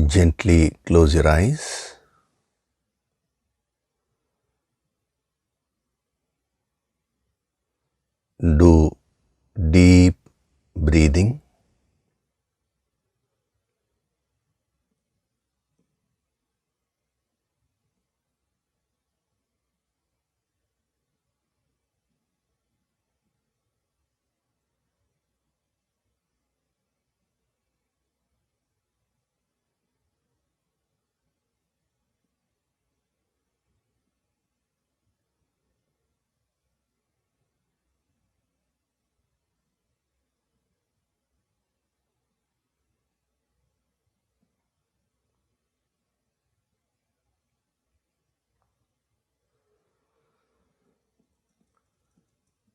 Gently close your eyes. Do deep breathing.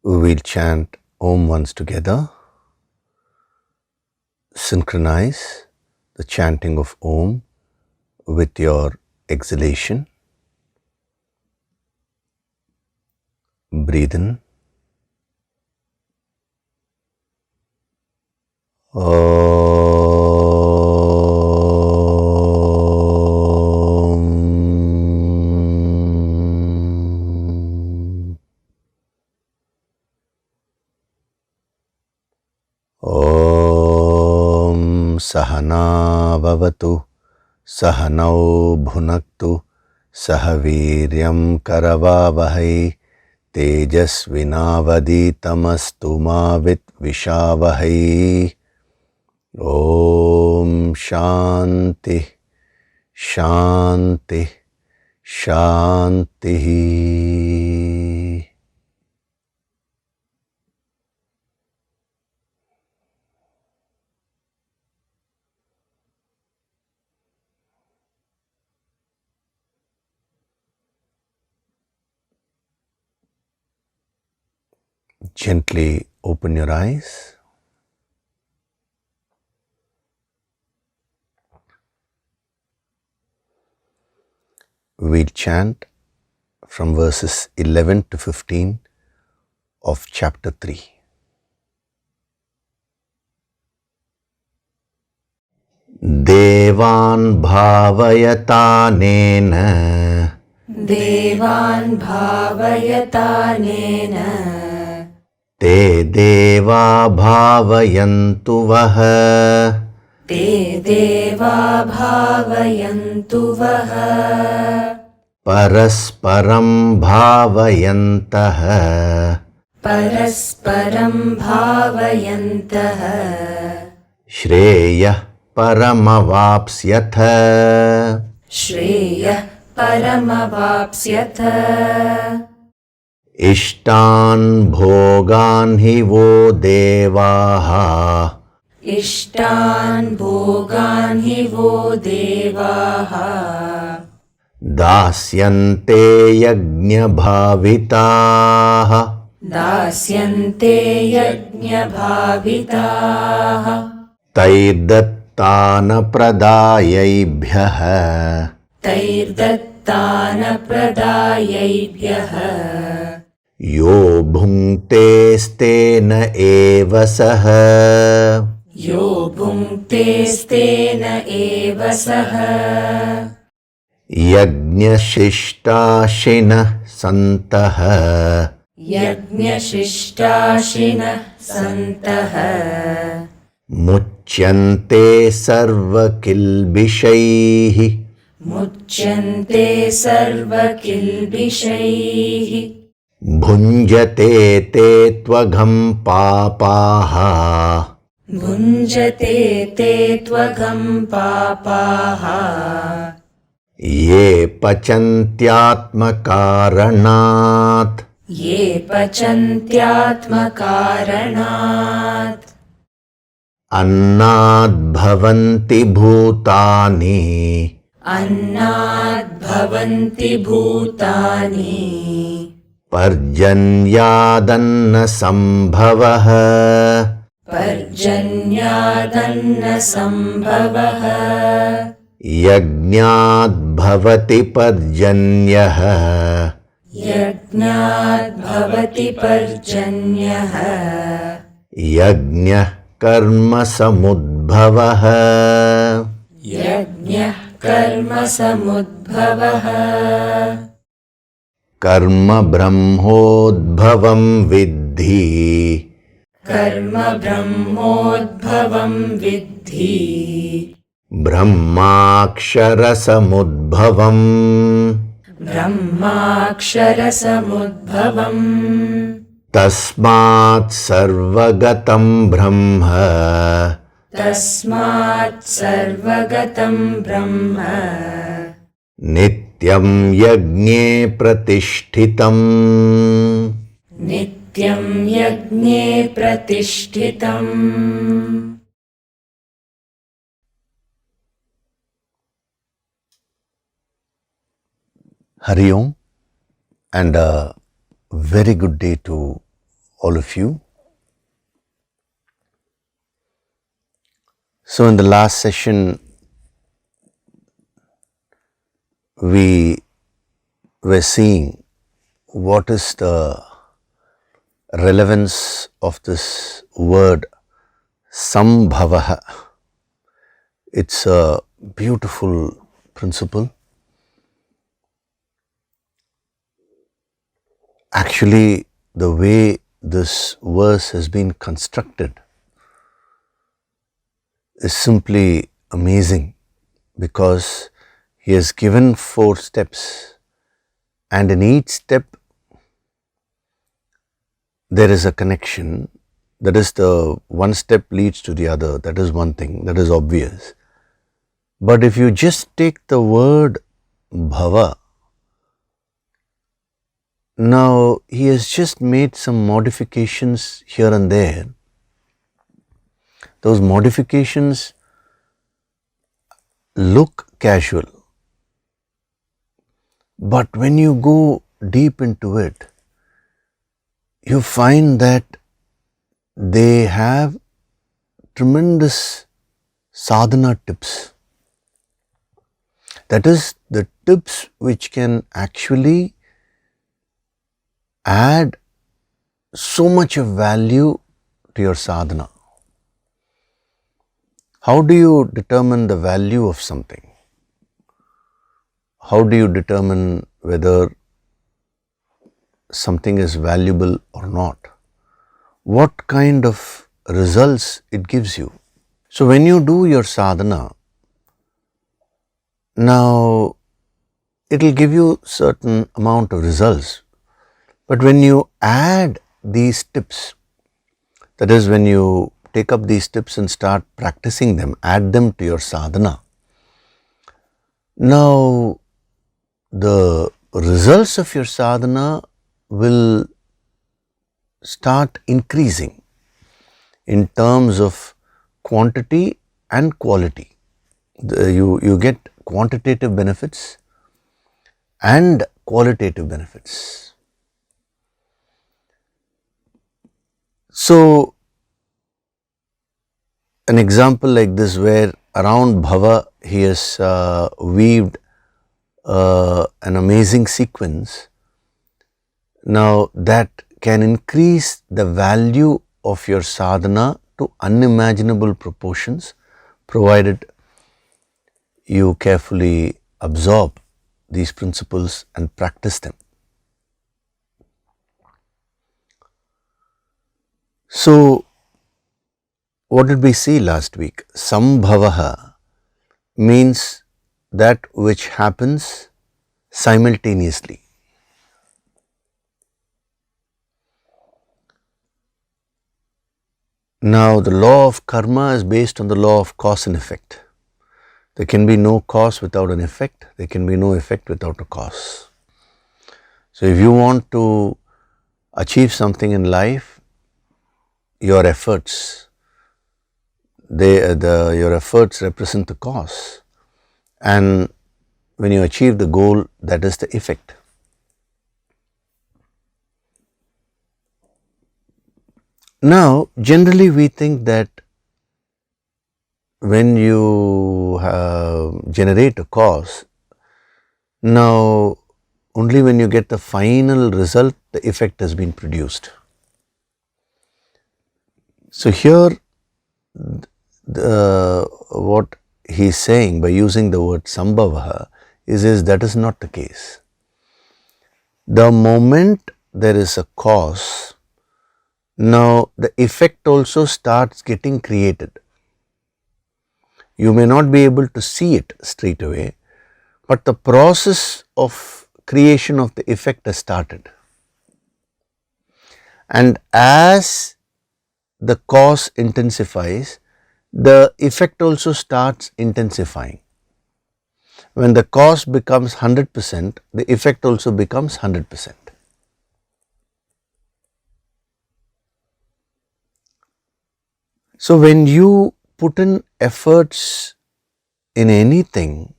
We'll chant Om once together. Synchronize the chanting of Om with your exhalation. Breathe in. Sahana bhavatu, sahanau bhunaktu, sahaviryam karavavahai, tejasvinavaditamastu ma vitvishavahai. Om Shanti, Shanti, Shanti. Gently open your eyes. We'll chant from verses 11 to 15 of chapter 3. Devan bhavayatanena, Devan bhavayatanena, te deva bhavayantu vaha, te deva bhavayantu vaha, parasparam bhavayantaha, parasparam bhavayantaha, Shreya paramavapsyatha, Shreya paramavapsyatha, Ishtan bhogan hi vo devaha, Ishtan bhogan hi vo devaha, dasyante yajna bhavitaha, Dasyante yajna bhavitaha, Taidattana pradayaibhyaha, Taidattana pradayaibhyaha, Yo bhungte stena eva saha, Yo bhungte stena eva saha, Yajna shishtashinah santaha, Yajna shishtashinah santaha, Muchyante sarva kilbishaihi, Muchyante sarva kilbishaihi, Bhunjate te tvagam papaha, Bhunjate te tvagam papaha, Ye pachantyatmakaranat, Ye pachantyatmakaranat, Annad bhavanti bhutani, Annad bhavanti bhutani, Parjanyadanna sambhavaha, Parjanyadanna sambhavaha, Yajnad bhavati parjanyaha, Yajnat bhavati parjanyaha, Yajna karma samudbhavaha, यज्ञः कर्मसमुद्भवः कर्म ब्रह्मोद्भवं विद्धि कर्म ब्रह्मोद्भवं विद्धि ब्रह्माक्षरसमुद्भवम् ब्रह्माक्षरसमुद्भवम् तस्मात् सर्वगतं ब्रह्म तस्मात् सर्वगतं ब्रह्म नित्यं यज्ञे प्रतिष्ठितम् नित्यं यज्ञे प्रतिष्ठितम् Hari Om, and a very good day to all of you. So in the last session, we were seeing what is the relevance of this word sambhavaha. It's a beautiful principle. Actually, the way this verse has been constructed is simply amazing, because he has given 4 steps, and in each step there is a connection. That is, the one step leads to the other. That is one thing, that is obvious. But if you just take the word bhava, now he has just made some modifications here and there. Those modifications look casual, but when you go deep into it, you find that they have tremendous sadhana tips. That is, the tips which can actually add so much of value to your sadhana. How do you determine the value of something? How do you determine whether something is valuable or not? What kind of results it gives you? So when you do your sadhana, now it will give you certain amount of results. But when you add these tips, that is, when you take up these tips and start practicing them, add them to your sadhana, now the results of your sadhana will start increasing in terms of quantity and quality. You get quantitative benefits and qualitative benefits. So, an example like this, where around bhava he has weaved an amazing sequence, now that can increase the value of your sadhana to unimaginable proportions, provided you carefully absorb these principles and practice them. So, what did we see last week? Sambhavaha means that which happens simultaneously. Now, the law of karma is based on the law of cause and effect. There can be no cause without an effect. There can be no effect without a cause. So, if you want to achieve something in life, your efforts, your efforts represent the cause, and when you achieve the goal, that is the effect. Now, generally we think that when you generate a cause, now only when you get the final result, the effect has been produced. So here, what he is saying by using the word sambhavaha is that is not the case. The moment there is a cause, now the effect also starts getting created. You may not be able to see it straight away, but the process of creation of the effect has started. And as the cause intensifies, the effect also starts intensifying. When the cause becomes 100%, the effect also becomes 100%. So when you put in efforts in anything,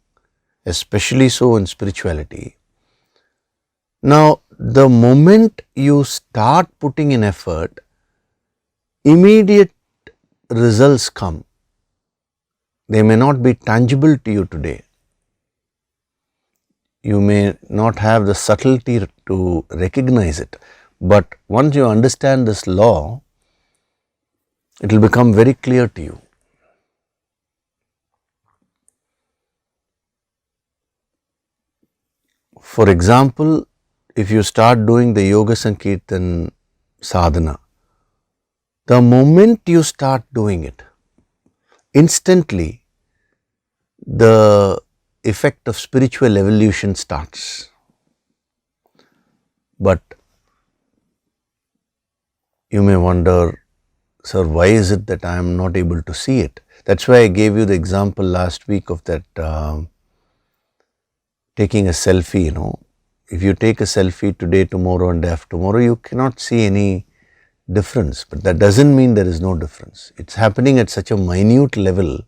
especially so in spirituality, now the moment you start putting in effort, immediate results come. They may not be tangible to you today. You may not have the subtlety to recognize it, but once you understand this law, it will become very clear to you. For example, if you start doing the Yoga Sankirtan sadhana, the moment you start doing it, instantly the effect of spiritual evolution starts. But you may wonder, sir, why is it that I am not able to see it? That's why I gave you the example last week of that taking a selfie, If you take a selfie today, tomorrow and after tomorrow, you cannot see any difference. But that doesn't mean there is no difference. It's happening at such a minute level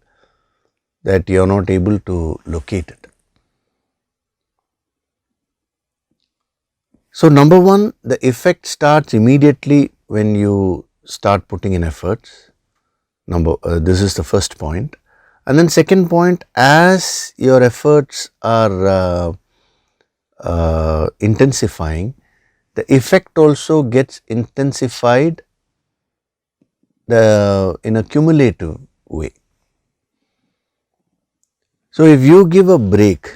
that you are not able to locate it. So number one, the effect starts immediately when you start putting in efforts. This is the first point. And then second point, as your efforts are intensifying, the effect also gets intensified in a cumulative way. So if you give a break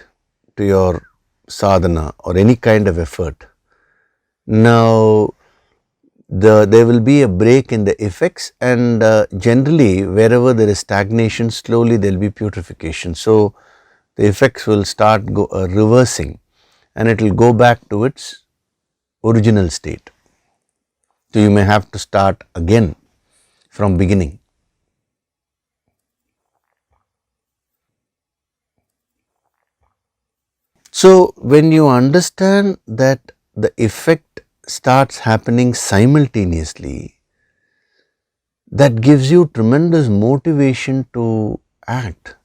to your sadhana or any kind of effort, now there will be a break in the effects, and generally wherever there is stagnation, slowly there will be purification. So the effects will start reversing, and it will go back to its original state. So you may have to start again from beginning. So when you understand that the effect starts happening simultaneously, that gives you tremendous motivation to act,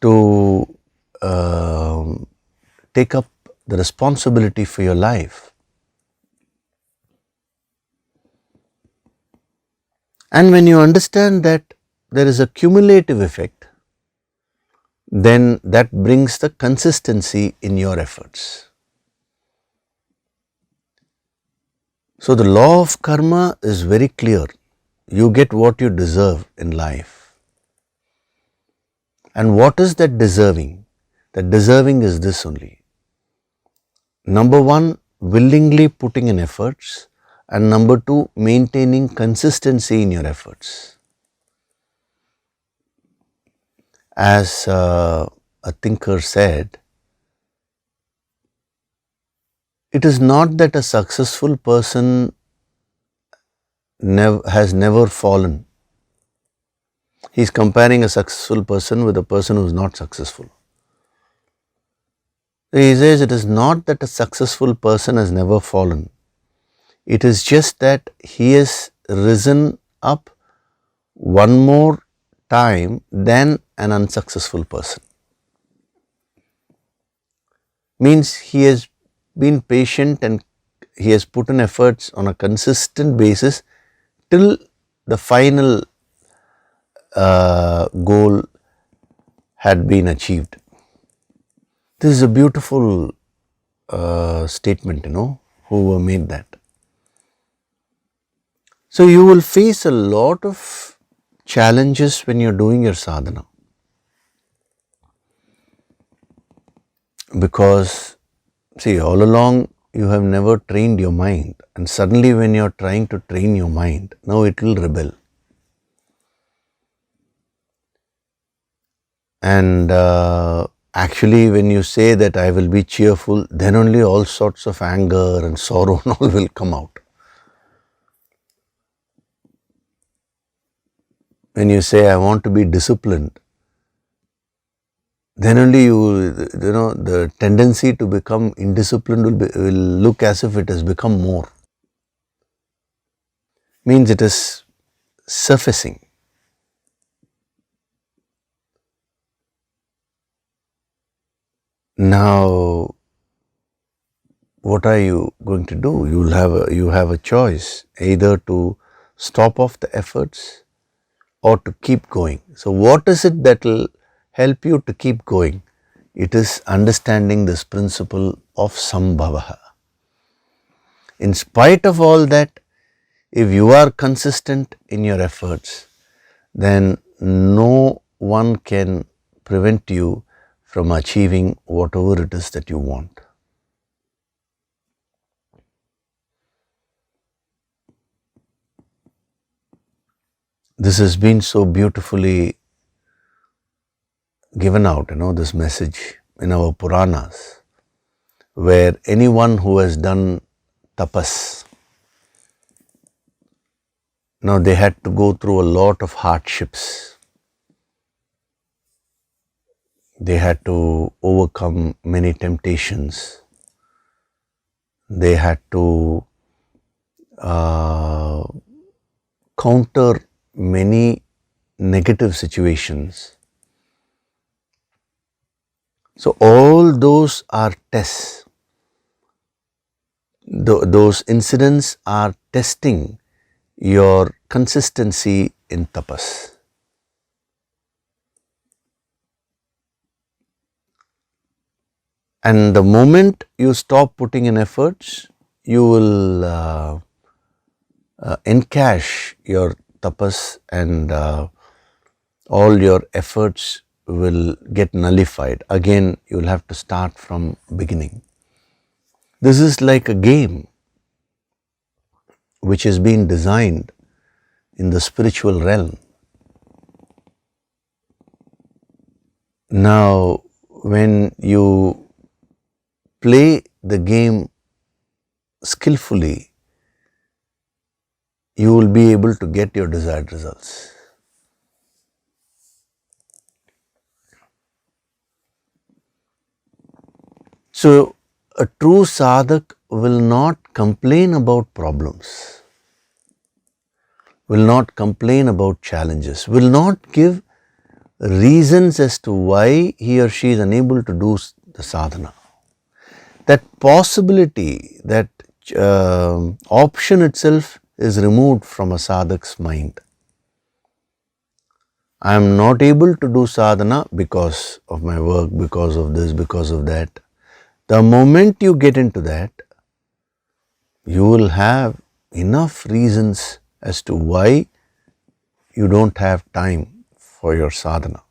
to take up the responsibility for your life. And when you understand that there is a cumulative effect, then that brings the consistency in your efforts. So the law of karma is very clear. You get what you deserve in life. And what is that deserving? That deserving is this only. Number one, willingly putting in efforts, and number two, maintaining consistency in your efforts. As a thinker said, it is not that a successful person has never fallen. He is comparing a successful person with a person who is not successful. He says it is not that a successful person has never fallen. It is just that he has risen up one more time than an unsuccessful person. Means he has been patient and he has put in efforts on a consistent basis till the final goal had been achieved. This is a beautiful statement, whoever made that. So you will face a lot of challenges when you're doing your sadhana. Because, see, all along you have never trained your mind, and suddenly when you're trying to train your mind, now it will rebel. And actually, when you say that I will be cheerful, then only all sorts of anger and sorrow and all will come out. When you say I want to be disciplined, then only the tendency to become indisciplined will look as if it has become more. Means it is surfacing. Now, what are you going to do? You have a choice, either to stop off the efforts or to keep going. So what is it that will help you to keep going? It is understanding this principle of sambhavaha. In spite of all that, if you are consistent in your efforts, then no one can prevent you from achieving whatever it is that you want. This has been so beautifully given out, this message in our Puranas, where anyone who has done tapas, now they had to go through a lot of hardships. They had to overcome many temptations. They had to counter many negative situations. So all those are tests. Those incidents are testing your consistency in tapas. And the moment you stop putting in efforts, you will encash your tapas, and all your efforts will get nullified. Again, you will have to start from beginning. This is like a game which has been designed in the spiritual realm. Now, when you play the game skillfully, you will be able to get your desired results. So, a true sadhak will not complain about problems, will not complain about challenges, will not give reasons as to why he or she is unable to do the sadhana. That possibility, that option itself is removed from a sadhak's mind. I am not able to do sadhana because of my work, because of this, because of that. The moment you get into that, you will have enough reasons as to why you don't have time for your sadhana.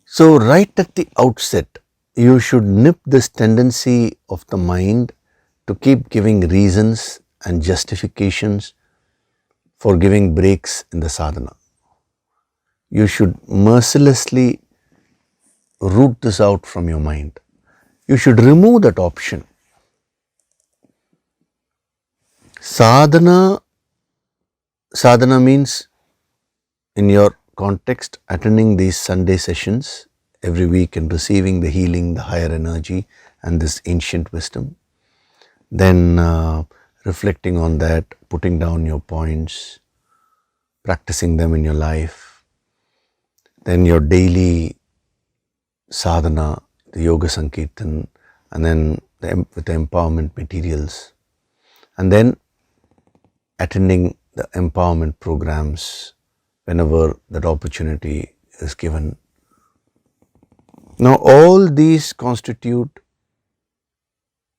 So, right at the outset, you should nip this tendency of the mind to keep giving reasons and justifications for giving breaks in the sadhana. You should mercilessly root this out from your mind. You should remove that option. Sadhana means, in your context, attending these Sunday sessions every week and receiving the healing, the higher energy and this ancient wisdom. Then reflecting on that, putting down your points, practicing them in your life. Then your daily sadhana, the yoga sankirtan, and then with the empowerment materials. And then attending the empowerment programs whenever that opportunity is given. Now all these constitute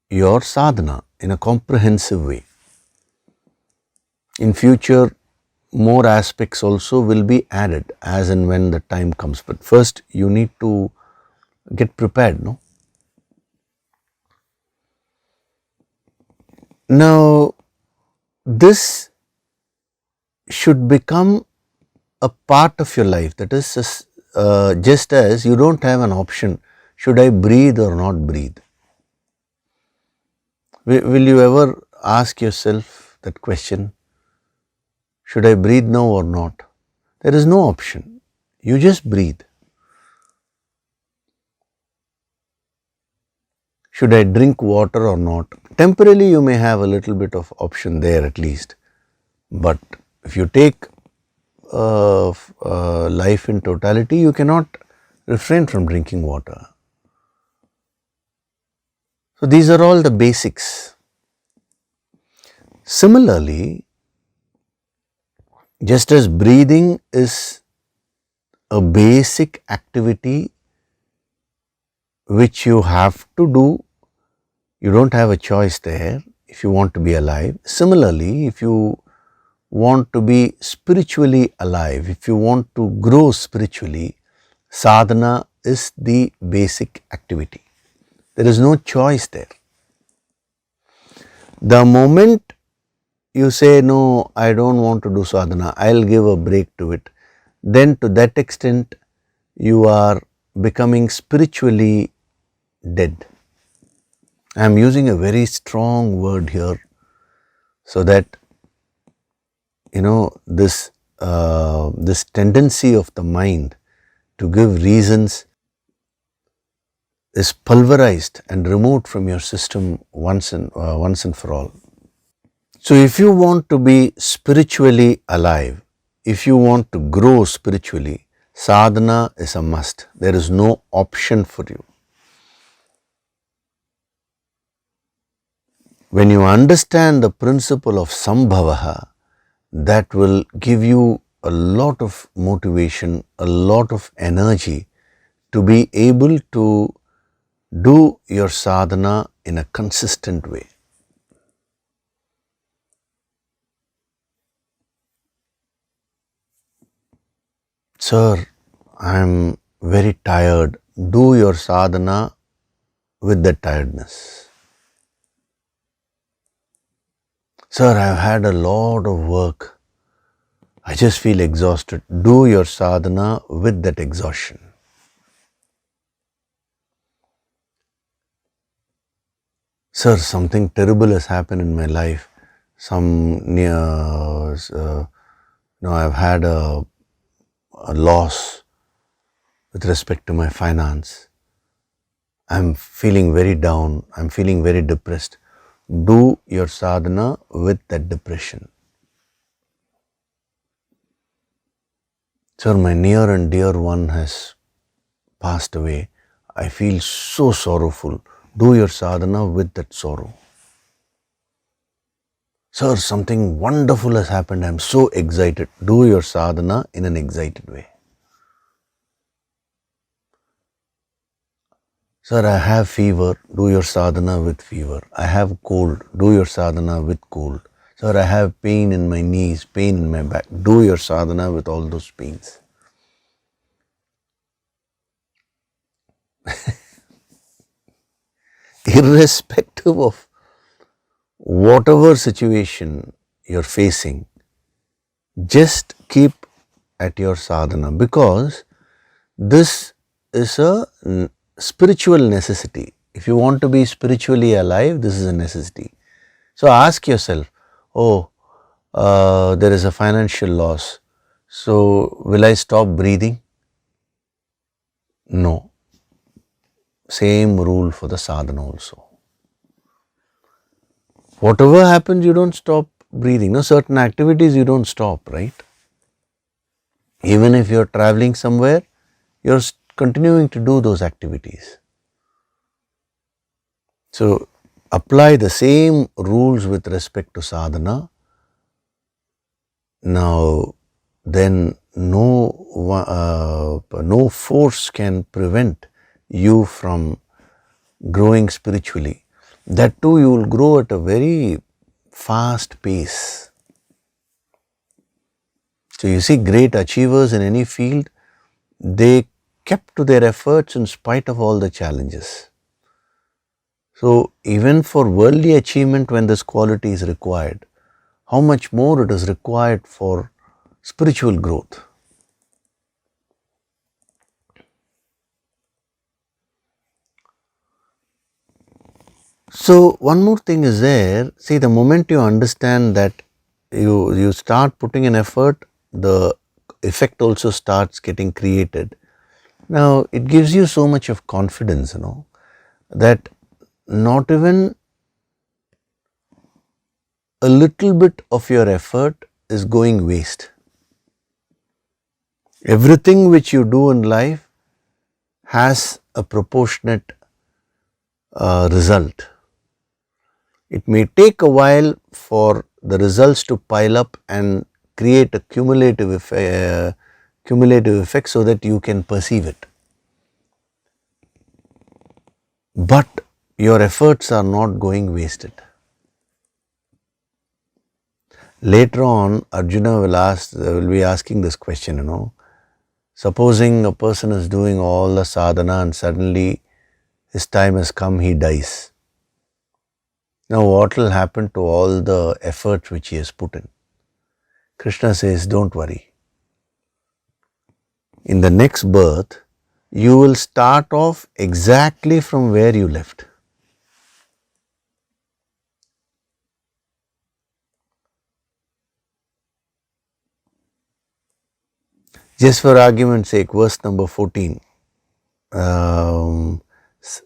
your sadhana. in a comprehensive way. In future, more aspects also will be added as and when the time comes. But first you need to get prepared, no? Now, this should become a part of your life. That is, just as you don't have an option, should I breathe or not breathe? Will you ever ask yourself that question? Should I breathe now or not? There is no option. You just breathe. Should I drink water or not? Temporarily you may have a little bit of option there at least. But if you take life in totality, you cannot refrain from drinking water. So these are all the basics. Similarly, just as breathing is a basic activity which you have to do, you don't have a choice there if you want to be alive. Similarly, if you want to be spiritually alive, if you want to grow spiritually, sadhana is the basic activity. There is no choice there. The moment you say, no, I don't want to do sadhana, I'll give a break to it, then to that extent you are becoming spiritually dead. I am using a very strong word here so that this tendency of the mind to give reasons is pulverized and removed from your system once and for all. So if you want to be spiritually alive, if you want to grow spiritually, sadhana is a must. There is no option for you. When you understand the principle of sambhavaha, that will give you a lot of motivation, a lot of energy to be able to do your sadhana in a consistent way. Sir, I am very tired. Do your sadhana with the tiredness. Sir, I have had a lot of work. I just feel exhausted. Do your sadhana with that exhaustion. Sir, something terrible has happened in my life. I've had a loss with respect to my finance. I'm feeling very down. I'm feeling very depressed. Do your sadhana with that depression. Sir, my near and dear one has passed away. I feel so sorrowful. Do your sadhana with that sorrow. Sir, something wonderful has happened. I am so excited. Do your sadhana in an excited way. Sir, I have fever. Do your sadhana with fever. I have cold. Do your sadhana with cold. Sir, I have pain in my knees, pain in my back. Do your sadhana with all those pains. Irrespective of whatever situation you're facing, just keep at your sadhana, because this is a spiritual necessity. If you want to be spiritually alive, this is a necessity. So ask yourself, there is a financial loss. So will I stop breathing? No. Same rule for the sadhana also. Whatever happens, you don't stop breathing. No, certain activities you don't stop, right? Even if you're traveling somewhere, you're continuing to do those activities. So apply the same rules with respect to sadhana. Now, then no force can prevent you from growing spiritually. That too you will grow at a very fast pace. So you see great achievers in any field, they kept to their efforts in spite of all the challenges. So even for worldly achievement, when this quality is required, how much more it is required for spiritual growth. So one more thing is there, see, the moment you understand that you start putting in effort, the effect also starts getting created. Now it gives you so much of confidence, that not even a little bit of your effort is going waste. Everything which you do in life has a proportionate result. It may take a while for the results to pile up and create a cumulative effect so that you can perceive it. But your efforts are not going wasted. Later on, Arjuna will be asking this question, supposing a person is doing all the sadhana and suddenly his time has come, he dies. Now what will happen to all the efforts which he has put in? Krishna says, don't worry. In the next birth, you will start off exactly from where you left. Just for argument's sake, verse number 14,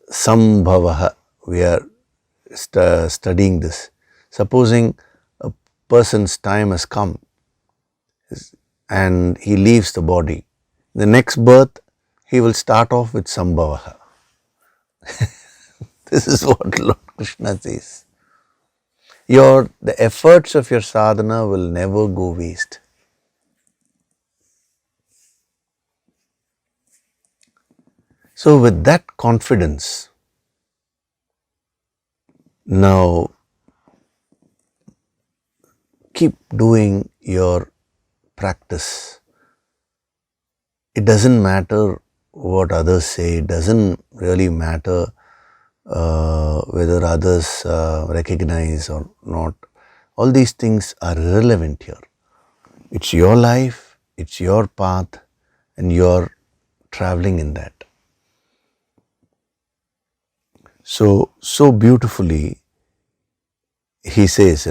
Sambhavaha, we are studying this. Supposing a person's time has come and he leaves the body, the next birth he will start off with Sambhavaha. This is what Lord Krishna says. The efforts of your sadhana will never go waste. So with that confidence, now keep doing your practice. It doesn't matter what others say, it doesn't really matter whether others recognize or not. All these things are irrelevant here. It's your life, it's your path, and you're traveling in that. So beautifully he says,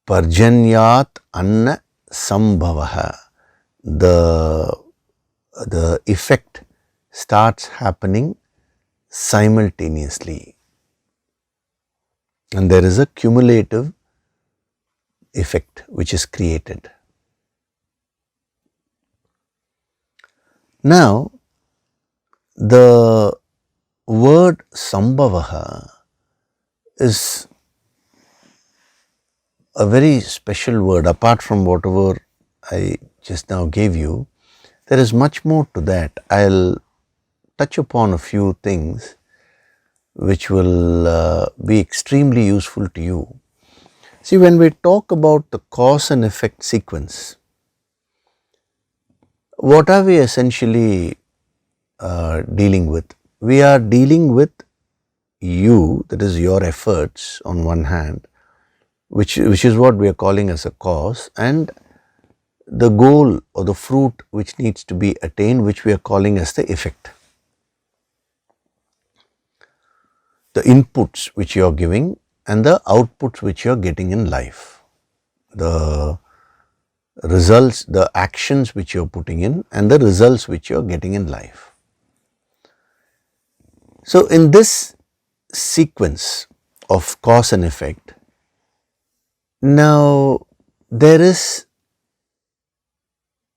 Parjanyat anna sambhavaha. The effect starts happening simultaneously. And there is a cumulative effect which is created. Now, the word sambhavaha is a very special word. Apart from whatever I just now gave you, there is much more to that. I'll touch upon a few things which will be extremely useful to you. See, when we talk about the cause and effect sequence, what are we essentially dealing with? We are dealing with you, that is your efforts on one hand, which is what we are calling as a cause, and the goal or the fruit which needs to be attained, which we are calling as the effect. The inputs which you are giving and the outputs which you are getting in life. The results, the actions which you are putting in and the results which you are getting in life. So in this sequence of cause and effect, now there is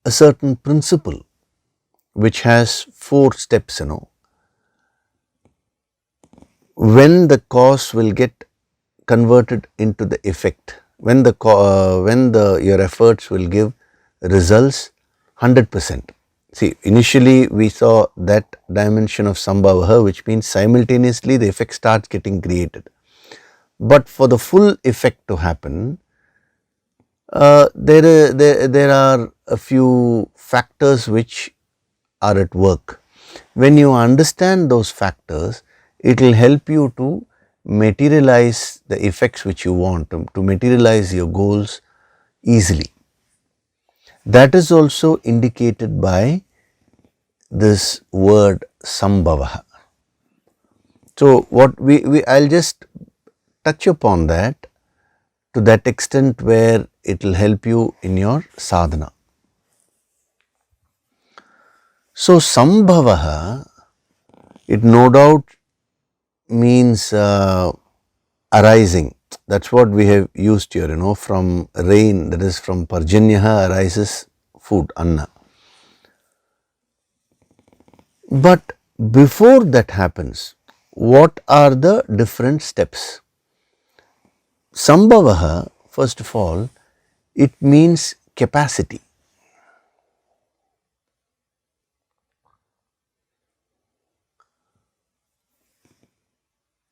a certain principle which has 4 steps, When the cause will get converted into the effect, when your efforts will give results 100%. See, initially we saw that dimension of sambhavaha, which means simultaneously the effect starts getting created. But for the full effect to happen, there are a few factors which are at work. When you understand those factors, it will help you to materialize the effects which you want, to materialize your goals easily. That is also indicated by this word sambhavaha. So what I'll just touch upon that to that extent where it will help you in your sadhana. So sambhavaha, it no doubt means arising. That's what we have used here, from rain, that is from parjanyaha arises food, anna. But before that happens, what are the different steps? Sambhavaha, first of all, it means capacity.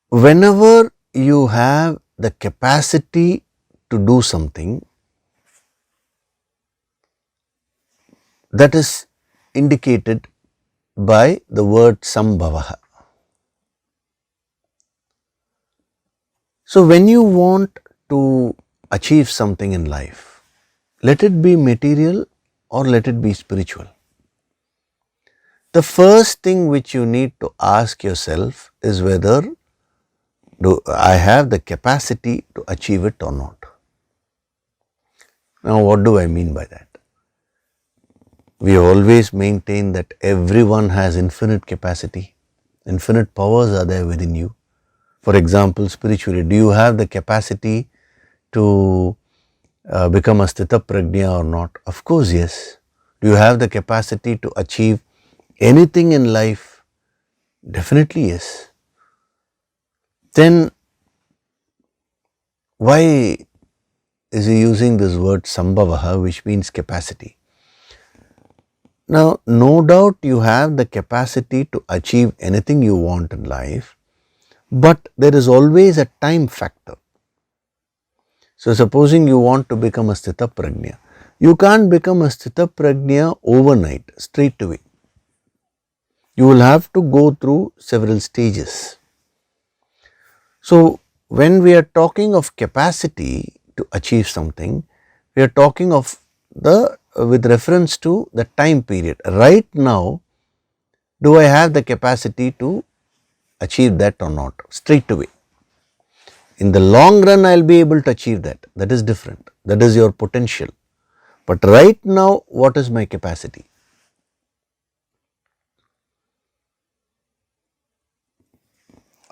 Whenever you have the capacity to do something, that is indicated by the word sambhavaha. So when you want to achieve something in life, let it be material or let it be spiritual, the first thing which you need to ask yourself is whether do I have the capacity to achieve it or not. Now what do I mean by that? We always maintain that everyone has infinite capacity, infinite powers are there within you. For example, spiritually, do you have the capacity to become a sthita prajna or not? Of course, yes. Do you have the capacity to achieve anything in life? Definitely yes. Then why is he using this word sambhavaha, which means capacity? Now, no doubt you have the capacity to achieve anything you want in life, but there is always a time factor. So, supposing you want to become a sthita prajna, you can't become a sthita prajna overnight, straight away. You will have to go through several stages. So, when we are talking of capacity to achieve something, we are talking of with reference to the time period. Right now, do I have the capacity to achieve that or not? Straight away. In the long run, I will be able to achieve that. That is different. That is your potential. But right now, what is my capacity?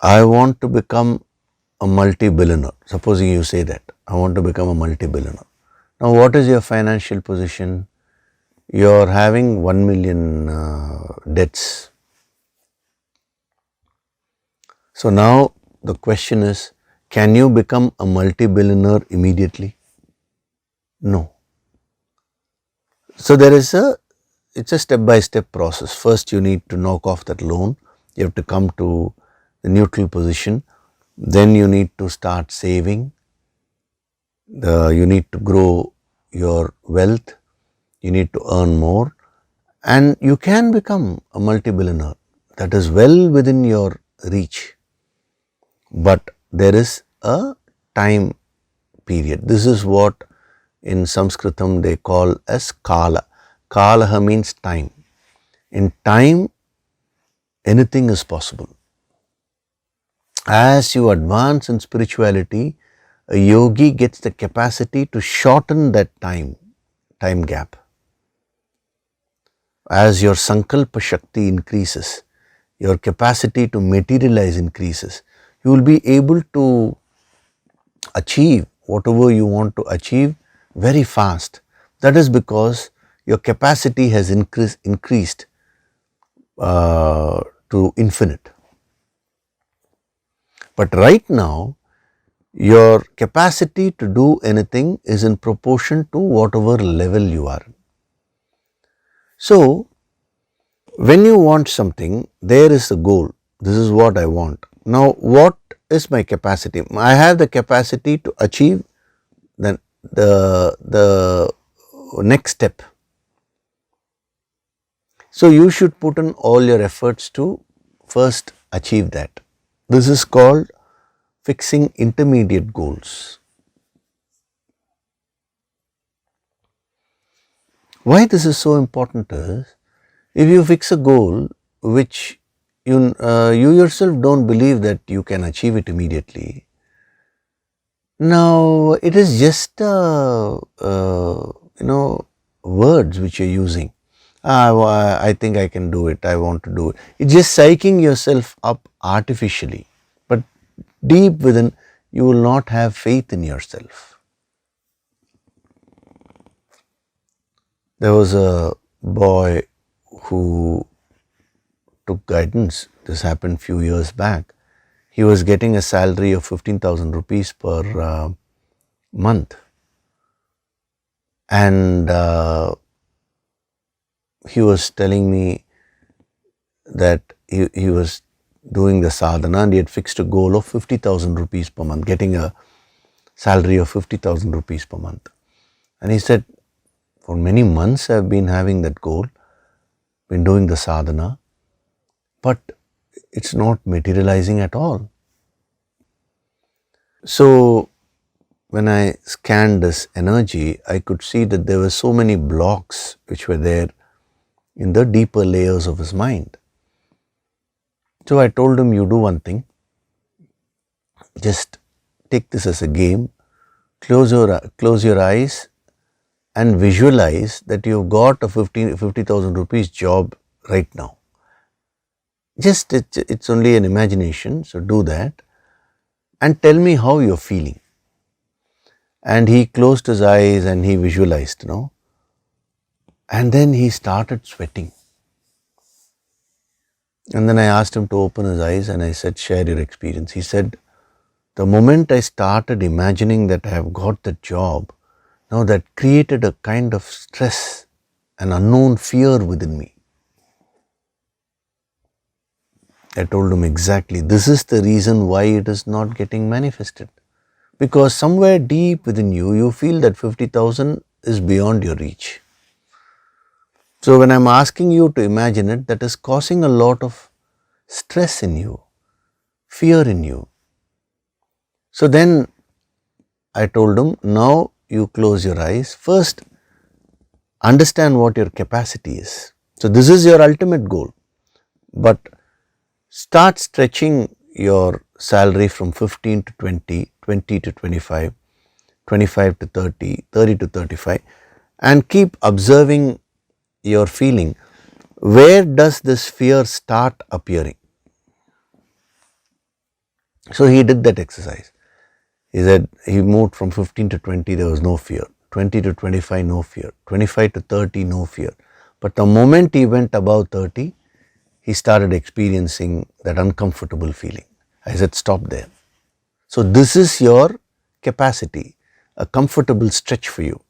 I want to become a multi-billionaire. Supposing you say that, I want to become a multi-billionaire. Now, what is your financial position? You are having 1 million debts. So, now the question is, can you become a multi-billionaire immediately? No. So, it's a step-by-step process. First, you need to knock off that loan. You have to come to the neutral position. Then you need to start saving. You need to grow your wealth. You need to earn more. And you can become a multi-billionaire. That is well within your reach. But there is a time period. This is what in Sanskritam they call as kala. Kalaha means time. In time, anything is possible. As you advance in spirituality, a yogi gets the capacity to shorten that time gap. As your sankalpa shakti increases, your capacity to materialize increases, you will be able to achieve whatever you want to achieve very fast. That is because your capacity has increased to infinite. But right now, your capacity to do anything is in proportion to whatever level you are. So, When you want something, there is a goal. This is what I want. Now, what is my capacity? I have the capacity to achieve the next step. So, you should put in all your efforts to first achieve that. This is called fixing intermediate goals. Why this is so important is, if you fix a goal which you yourself don't believe that you can achieve it immediately, now it is just words which you're using. I think I can do it, I want to do it. It's just psyching yourself up artificially, but deep within you will not have faith in yourself. There was a boy who took guidance. This happened few years back. He was getting a salary of 15,000 rupees per month, and he was telling me that he was doing the sadhana and he had fixed a goal of 50,000 rupees per month, getting a salary of 50,000 rupees per month. And he said, for many months I have been having that goal, been doing the sadhana, but it's not materializing at all. So when I scanned this energy, I could see that there were so many blocks which were there in the deeper layers of his mind. So I told him, you do one thing, just take this as a game, close your eyes and visualize that you've got a 50,000 rupees job right now. Just it's only an imagination, so do that and tell me how you're feeling. And he closed his eyes and he visualized, and then he started sweating. And then I asked him to open his eyes and I said, share your experience. He said, the moment I started imagining that I have got that job, now that created a kind of stress, an unknown fear within me. I told him exactly, this is the reason why it is not getting manifested. Because somewhere deep within you, you feel that 50,000 is beyond your reach. So when I'm asking you to imagine it, that is causing a lot of stress in you, fear in you. So then I told him, now you close your eyes. First, understand what your capacity is. So this is your ultimate goal. But start stretching your salary from 15 to 20, 20 to 25, 25 to 30, 30 to 35, and keep observing your feeling. Where does this fear start appearing? So he did that exercise. He said he moved from 15 to 20, there was no fear. 20 to 25, no fear. 25 to 30, no fear. But the moment he went above 30, he started experiencing that uncomfortable feeling. I said, stop there. So this is your capacity, a comfortable stretch for you.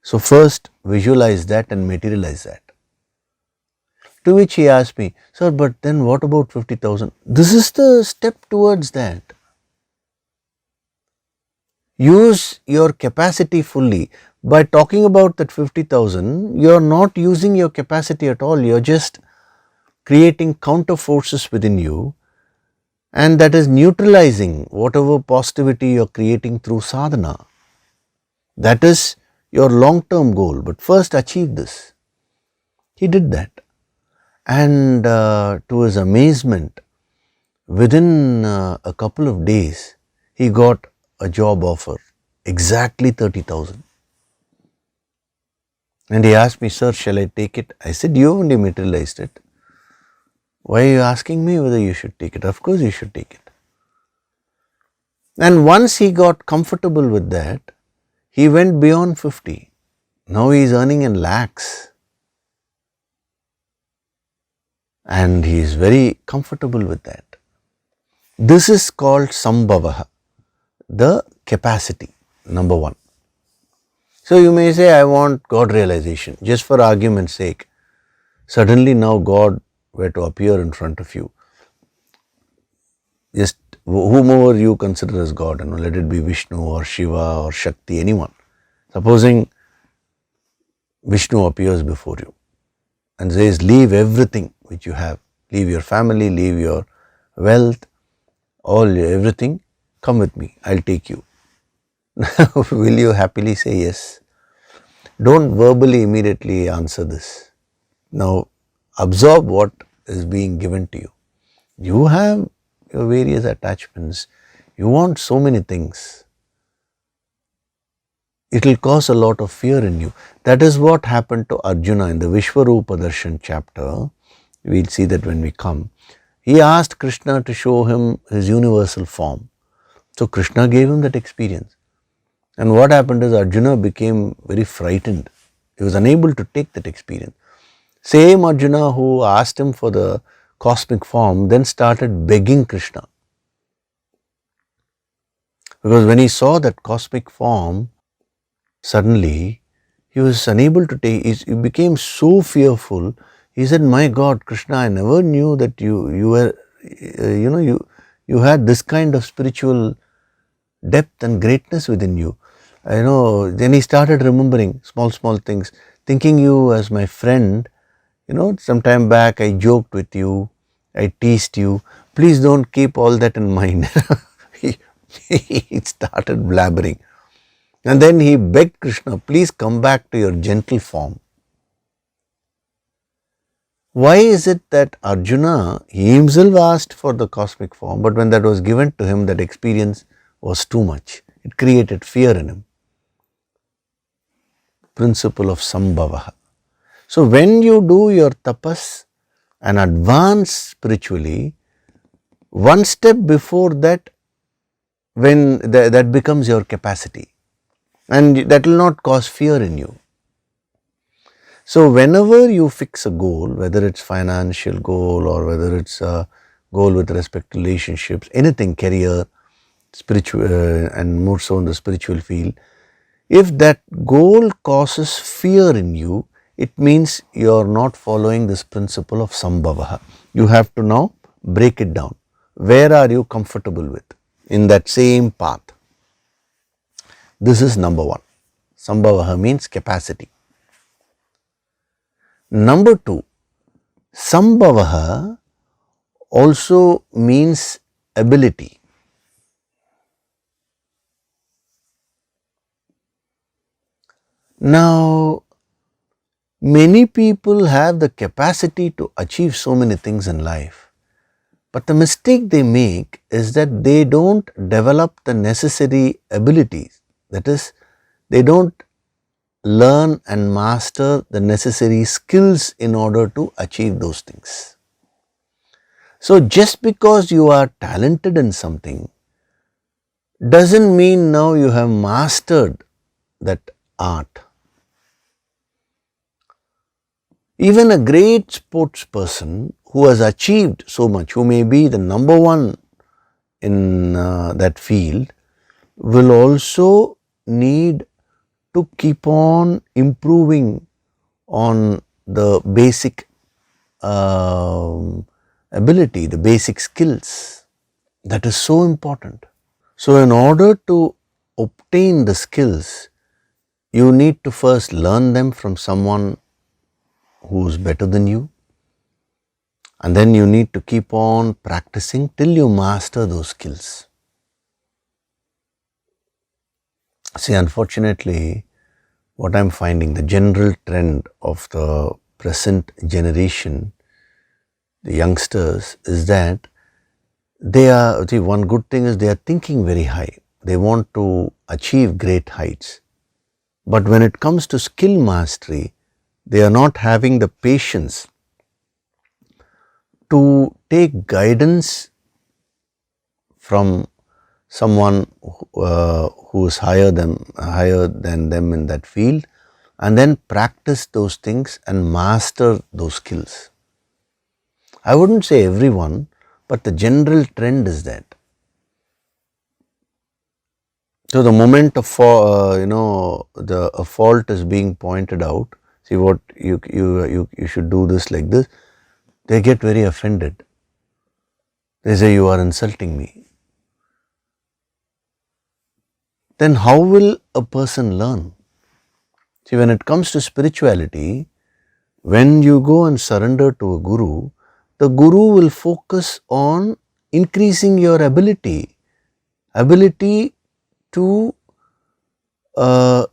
So first visualize that and materialize that. To which he asked me, sir, but then what about 50,000? This is the step towards that. Use your capacity fully. By talking about that 50,000, you are not using your capacity at all. You are just creating counter forces within you, and that is neutralizing whatever positivity you are creating through sadhana. That is your long-term goal, but first achieve this. He did that, and to his amazement, within a couple of days, he got a job offer, exactly 30,000. And he asked me, sir, shall I take it? I said, you only materialized it. Why are you asking me whether you should take it? Of course you should take it. And once he got comfortable with that, he went beyond 50. Now he is earning in lakhs. And he is very comfortable with that. This is called sambhavaha, the capacity, number one. So you may say, I want God realization, just for argument's sake. suddenly now God were to appear in front of you, just whomever you consider as God, let it be Vishnu or Shiva or Shakti, anyone. Supposing Vishnu appears before you and says, leave everything which you have, leave your family, leave your wealth, everything, come with me, I'll take you. Will you happily say yes? Don't verbally immediately answer this. Now absorb what is being given to you. You have your various attachments, you want so many things. It will cause a lot of fear in you. That is what happened to Arjuna in the Vishwarupa Darshan chapter. We'll see that when we come. He asked Krishna to show him his universal form. So Krishna gave him that experience. And what happened is Arjuna became very frightened. He was unable to take that experience. Same Arjuna who asked him for the cosmic form then started begging Krishna. Because when he saw that cosmic form, suddenly he was unable to take, he became so fearful. He said, my God, Krishna, I never knew that you were, you had this kind of spiritual depth and greatness within you. Then he started remembering small things, thinking you as my friend. Some time back I joked with you, I teased you. Please don't keep all that in mind. He started blabbering. And then he begged Krishna, please come back to your gentle form. Why is it that Arjuna, he himself asked for the cosmic form, but when that was given to him, that experience was too much. It created fear in him. Principle of Sambhavaha. So when you do your tapas and advance spiritually, one step before that, when that becomes your capacity, and that will not cause fear in you. So whenever you fix a goal, whether it's financial goal or whether it's a goal with respect to relationships, anything, career, spiritual, and more so in the spiritual field, if that goal causes fear in you, it means you are not following this principle of Sambhavaha. You have to now break it down. Where are you comfortable with in that same path? This is number one. Sambhavaha means capacity. Number two, Sambhavaha also means ability. Now, many people have the capacity to achieve so many things in life, but the mistake they make is that they don't develop the necessary abilities. That is, they don't learn and master the necessary skills in order to achieve those things. So just because you are talented in something doesn't mean now you have mastered that art. Even a great sports person who has achieved so much, who may be the number one in that field, will also need to keep on improving on the basic ability, the basic skills. That is so important. So in order to obtain the skills, you need to first learn them from someone who is better than you, and then you need to keep on practicing till you master those skills. See, unfortunately, what I'm finding, the general trend of the present generation, the youngsters, is that one good thing is they are thinking very high. They want to achieve great heights. But when it comes to skill mastery, they are not having the patience to take guidance from someone who is higher than them in that field, and then practice those things and master those skills. I wouldn't say everyone, but the general trend is that. So the moment a fault is being pointed out, see what you should do this like this, they get very offended. They say you are insulting me. Then how will a person learn? See, when it comes to spirituality, when you go and surrender to a guru, the guru will focus on increasing your ability to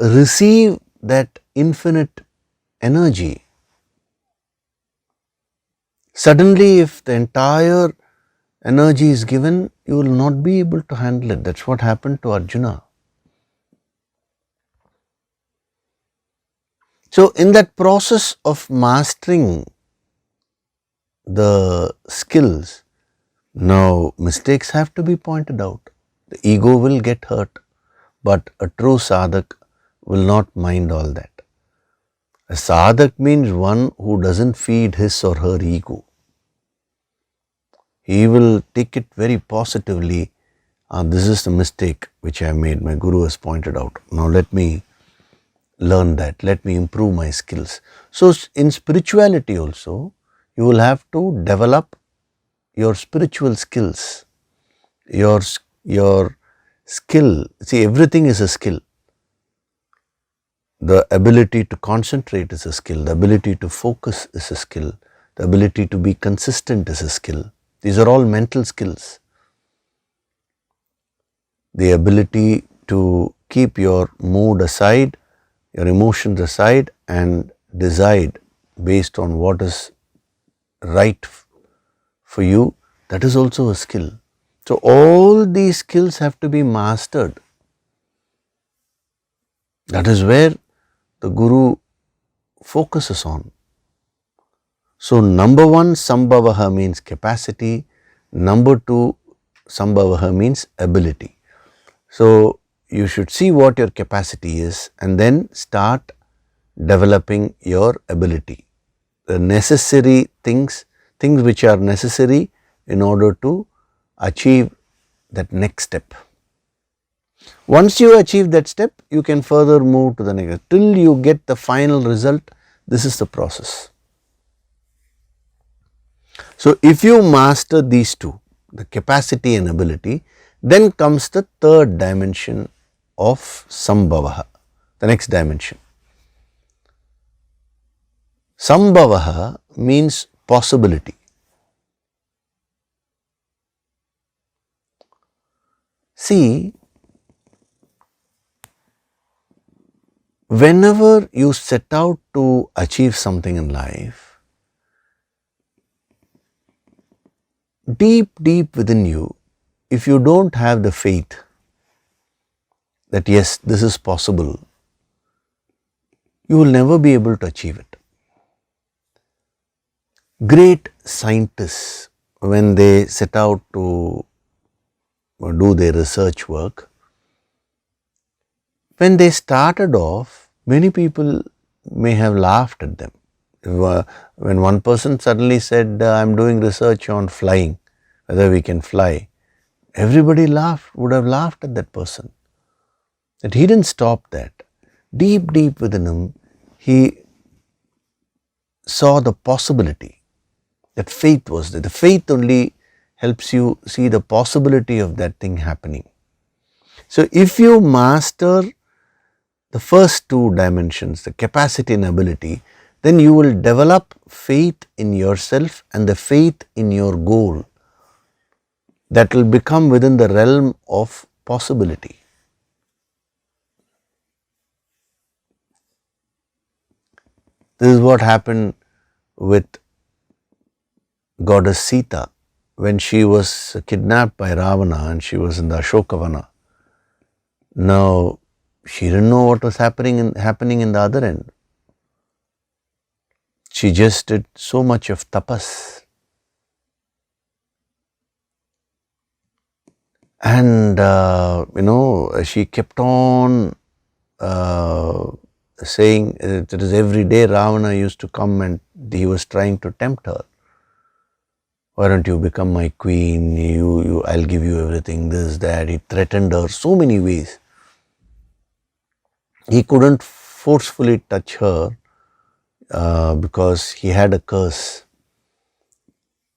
receive that infinite energy. Suddenly, if the entire energy is given, you will not be able to handle it. That's what happened to Arjuna. So, in that process of mastering the skills, now mistakes have to be pointed out. The ego will get hurt, but a true sadhak will not mind all that. A sadhak means one who doesn't feed his or her ego. He will take it very positively. This is the mistake which I made. My guru has pointed out. Now let me learn that. Let me improve my skills. So in spirituality also, you will have to develop your spiritual skills. Your skill. See, everything is a skill. The ability to concentrate is a skill. The ability to focus is a skill. The ability to be consistent is a skill. These are all mental skills. The ability to keep your mood aside, your emotions aside, and decide based on what is right for you, that is also a skill. So all these skills have to be mastered. That is where the guru focuses on. So number one, sambhavaha means capacity. Number two, sambhavaha means ability. So you should see what your capacity is and then start developing your ability. The necessary things which are necessary in order to achieve that next step. Once you achieve that step, you can further move to the next. Till you get the final result, this is the process. So if you master these two, the capacity and ability, then comes the third dimension of sambhavaha, the next dimension. Sambhavaha means possibility. See, whenever you set out to achieve something in life, deep within you, if you don't have the faith that yes, this is possible, you will never be able to achieve it. Great scientists, when they set out to do their research work, when they started off, many people may have laughed at them. When one person suddenly said, I am doing research on flying, whether we can fly, everybody would have laughed at that person. That he didn't stop that. Deep within him, he saw the possibility. That faith was there. The faith only helps you see the possibility of that thing happening. So if you master the first two dimensions, the capacity and ability, then you will develop faith in yourself and the faith in your goal. That will become within the realm of possibility. This is what happened with goddess Sita when she was kidnapped by Ravana and she was in the Ashokavana. Now, she didn't know what was happening in the other end. She just did so much of tapas. And, she kept on saying that is every day Ravana used to come and he was trying to tempt her. Why don't you become my queen? I'll give you everything, this, that. He threatened her so many ways. He couldn't forcefully touch her, because he had a curse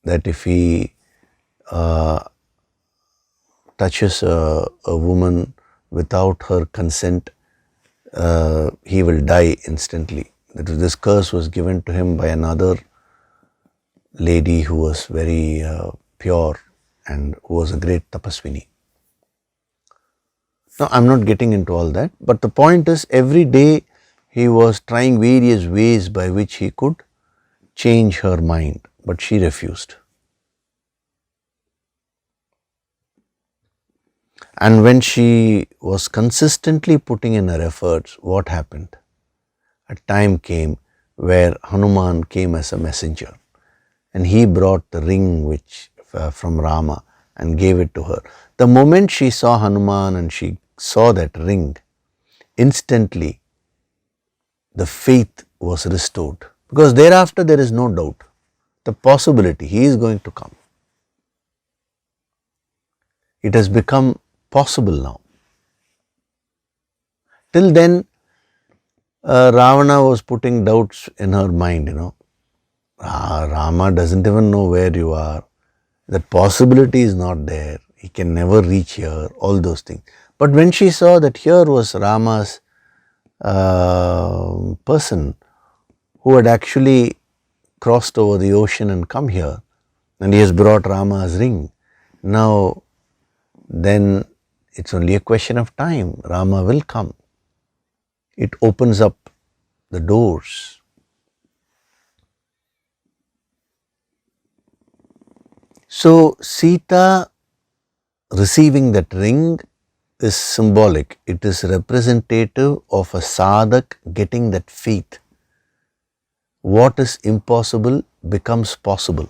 that if he touches a woman without her consent, he will die instantly. This curse was given to him by another lady who was very pure and who was a great tapaswini. Now, I'm not getting into all that, but the point is, every day he was trying various ways by which he could change her mind, but she refused. And when she was consistently putting in her efforts, what happened? A time came where Hanuman came as a messenger, and he brought the ring which from Rama and gave it to her. The moment she saw Hanuman and she saw that ring, instantly the faith was restored, because thereafter there is no doubt, the possibility he is going to come. It has become possible now. Till then, Ravana was putting doubts in her mind, Rama doesn't even know where you are. That possibility is not there. He can never reach here, all those things. But when she saw that here was Rama's person who had actually crossed over the ocean and come here, and he has brought Rama's ring, now then it's only a question of time. Rama will come. It opens up the doors. So Sita receiving that ring is symbolic. It is representative of a sadhak getting that faith. What is impossible becomes possible.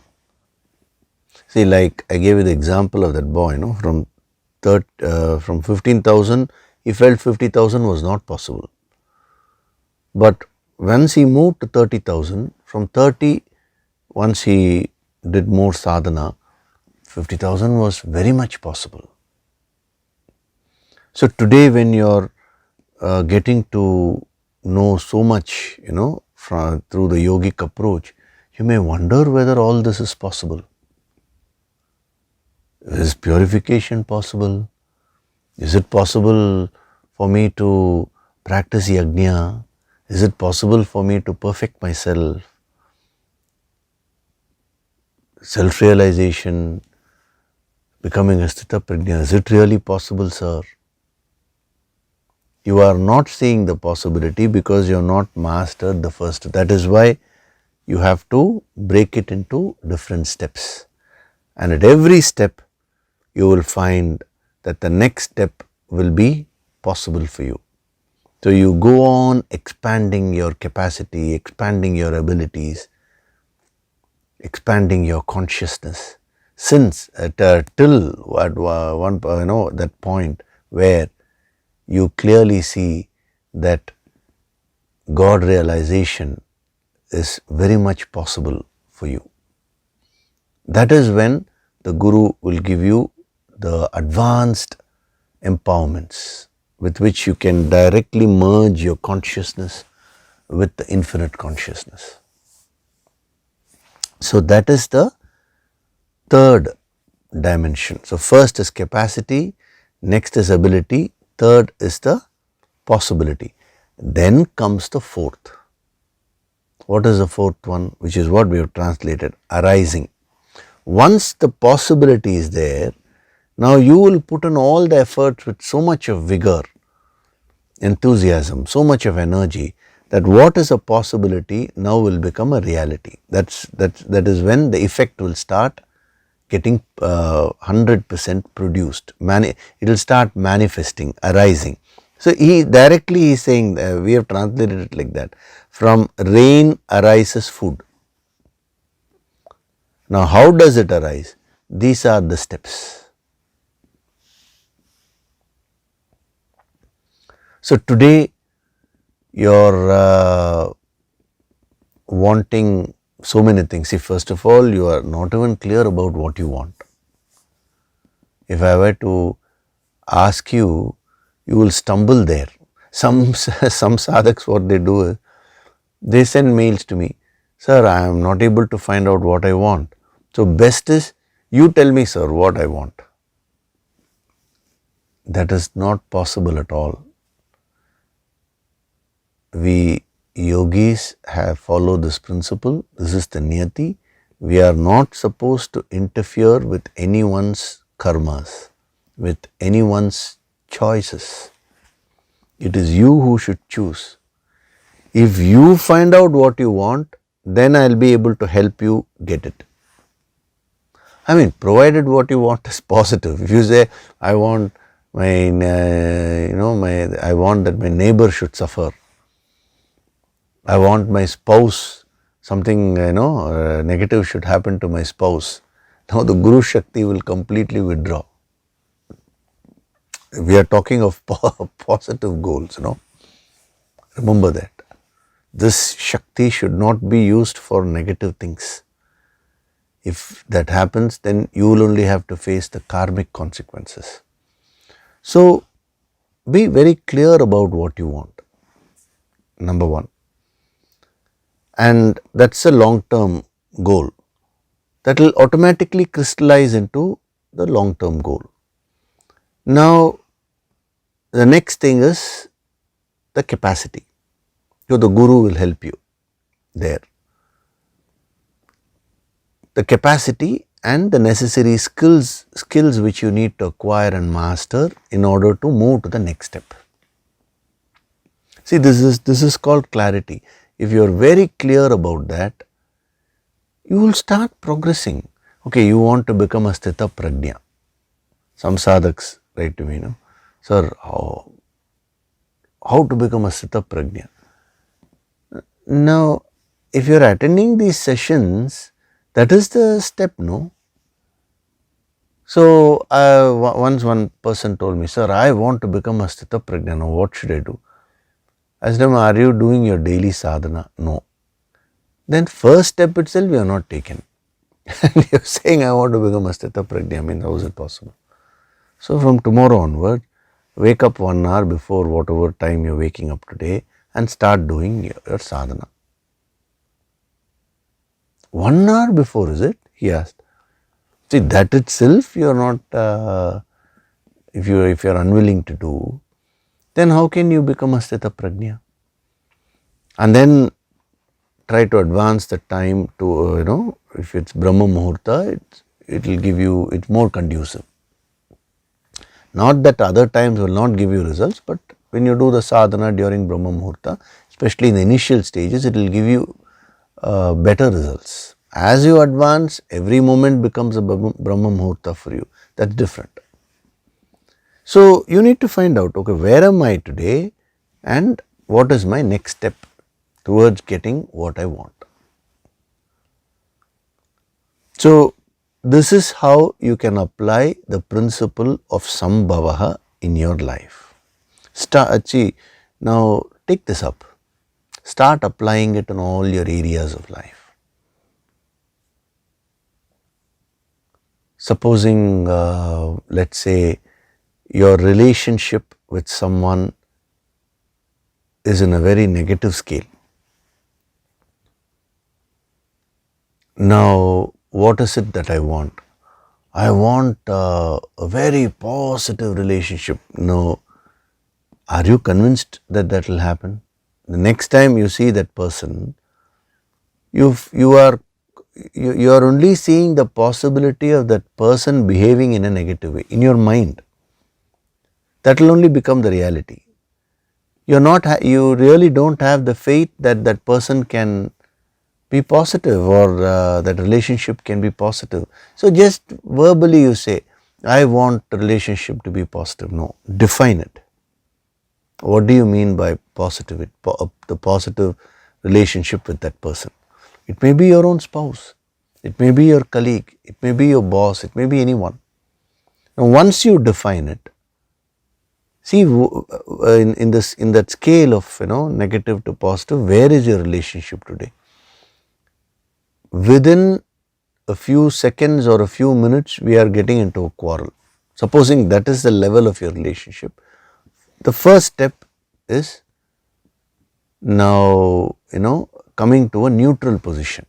See, like I gave you the example of that boy, from 15,000, he felt 50,000 was not possible. But once he moved to 30,000, from 30, once he did more sadhana, 50,000 was very much possible. So today when you're getting to know so much, through the yogic approach, you may wonder whether all this is possible. Is purification possible? Is it possible for me to practice yajna? Is it possible for me to perfect myself? Self-realization, becoming a sthita prajna, is it really possible, sir? You are not seeing the possibility because you have not mastered the first. That is why you have to break it into different steps. And at every step, you will find that the next step will be possible for you. So you go on expanding your capacity, expanding your abilities, expanding your consciousness, since till that point where you clearly see that God realization is very much possible for you. That is when the Guru will give you the advanced empowerments with which you can directly merge your consciousness with the infinite consciousness. So that is the third dimension. So first is capacity, next is ability, third is the possibility. Then comes the fourth. What is the fourth one? Which is what we have translated, arising. Once the possibility is there, now you will put in all the efforts with so much of vigor, enthusiasm, so much of energy, that what is a possibility now will become a reality. That is when the effect will start getting 100% produced. It will start manifesting, arising. So he is saying, we have translated it like that, from rain arises food. Now how does it arise? These are the steps. So today you're wanting so many things. See, first of all, you are not even clear about what you want. If I were to ask you, you will stumble there. Some sadhaks, what they do is, They send mails to me, sir, I am not able to find out what I want. So best is you tell me, sir, what I want. That is not possible at all. We yogis have followed this principle. This is the niyati. We are not supposed to interfere with anyone's karmas, with anyone's choices. It is you who should choose. If you find out what you want, then I will be able to help you get it. I mean, provided what you want is positive. If you say, I want I want that my neighbor should suffer. I want my spouse, something negative should happen to my spouse. Now the Guru Shakti will completely withdraw. We are talking of positive goals, Remember that. This Shakti should not be used for negative things. If that happens, then you will only have to face the karmic consequences. So, be very clear about what you want, number one. And that's a long-term goal. That will automatically crystallize into the long-term goal. Now, the next thing is the capacity. So, the Guru will help you there. The capacity and the necessary skills which you need to acquire and master in order to move to the next step. See, this is called clarity. If you are very clear about that, you will start progressing. Okay, you want to become a Sthita Prajna. Some sadhaks write to me, sir, how to become a Sthita Prajna? Now, if you are attending these sessions, that is the step, no? So, once one person told me, sir, I want to become a Sthita Prajna. Now, what should I do? I said, are you doing your daily sadhana? No. Then first step itself you are not taken. And you are saying, I want to become a Sthita Prajna. I mean, how is it possible? So, from tomorrow onward, wake up 1 hour before whatever time you are waking up today and start doing your sadhana. 1 hour before, is it? He asked. See, that itself you are not, if you are unwilling to do, then how can you become a Sthita Prajna? And then try to advance the time to, if it's Brahma Muhurta, it will give you, it's more conducive. Not that other times will not give you results, but when you do the sadhana during Brahma Muhurta, especially in the initial stages, it will give you better results. As you advance, every moment becomes a Brahma Muhurta for you. That's different. So, you need to find out, okay, where am I today and what is my next step towards getting what I want. So, this is how you can apply the principle of Sambhavaha in your life. Now take this up. Start applying it in all your areas of life. Supposing, let's say, your relationship with someone is in a very negative scale. Now, what is it that I want? I want a very positive relationship. No. Are you convinced that that will happen? The next time you see that person, you are only seeing the possibility of that person behaving in a negative way in your mind. That will only become the reality. You really don't have the faith that that person can be positive or that relationship can be positive. So, just verbally you say, I want the relationship to be positive. No, define it. What do you mean by positive? The positive relationship with that person. It may be your own spouse, it may be your colleague, it may be your boss, it may be anyone. Now, once you define it, see in that scale of negative to positive, where is your relationship today? Within a few seconds or a few minutes, we are getting into a quarrel. Supposing that is the level of your relationship, the first step is now, coming to a neutral position.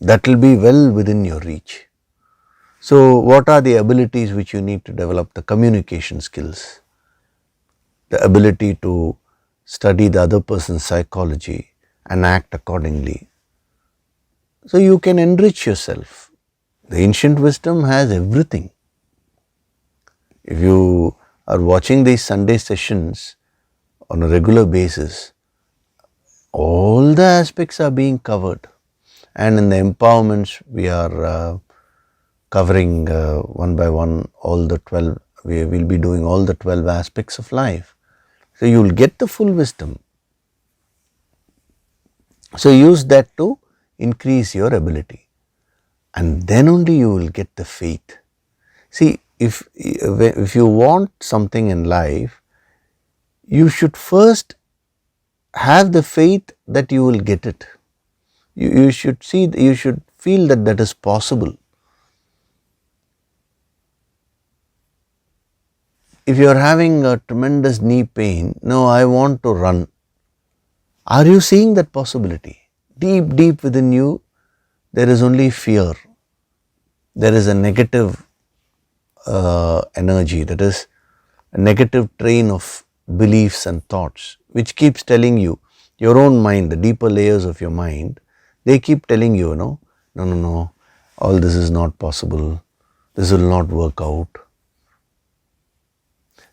That will be well within your reach. So, what are the abilities which you need to develop? The communication skills, the ability to study the other person's psychology and act accordingly. So, you can enrich yourself. The ancient wisdom has everything. If you are watching these Sunday sessions on a regular basis, all the aspects are being covered. And in the empowerments, we are covering one by one all the 12, we will be doing all the 12 aspects of life. So, you will get the full wisdom. So, use that to increase your ability, and then only you will get the faith. See, if you want something in life, you should first have the faith that you will get it. You should feel that that is possible. If you are having a tremendous knee pain, no, I want to run. Are you seeing that possibility? Deep within you, there is only fear. There is a negative energy, that is a negative train of beliefs and thoughts, which keeps telling you, your own mind, the deeper layers of your mind, they keep telling you, no, all this is not possible, this will not work out.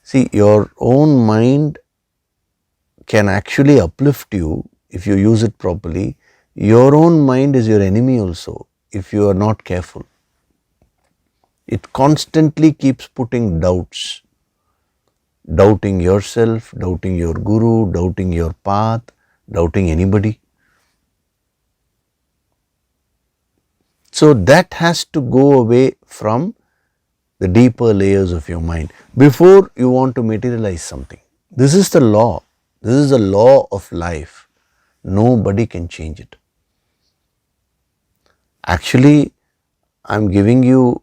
See, your own mind can actually uplift you if you use it properly. Your own mind is your enemy also if you are not careful. It constantly keeps putting doubts, doubting yourself, doubting your guru, doubting your path, doubting anybody. So, that has to go away from the deeper layers of your mind before you want to materialize something. This is the law. This is the law of life. Nobody can change it. Actually, I am giving you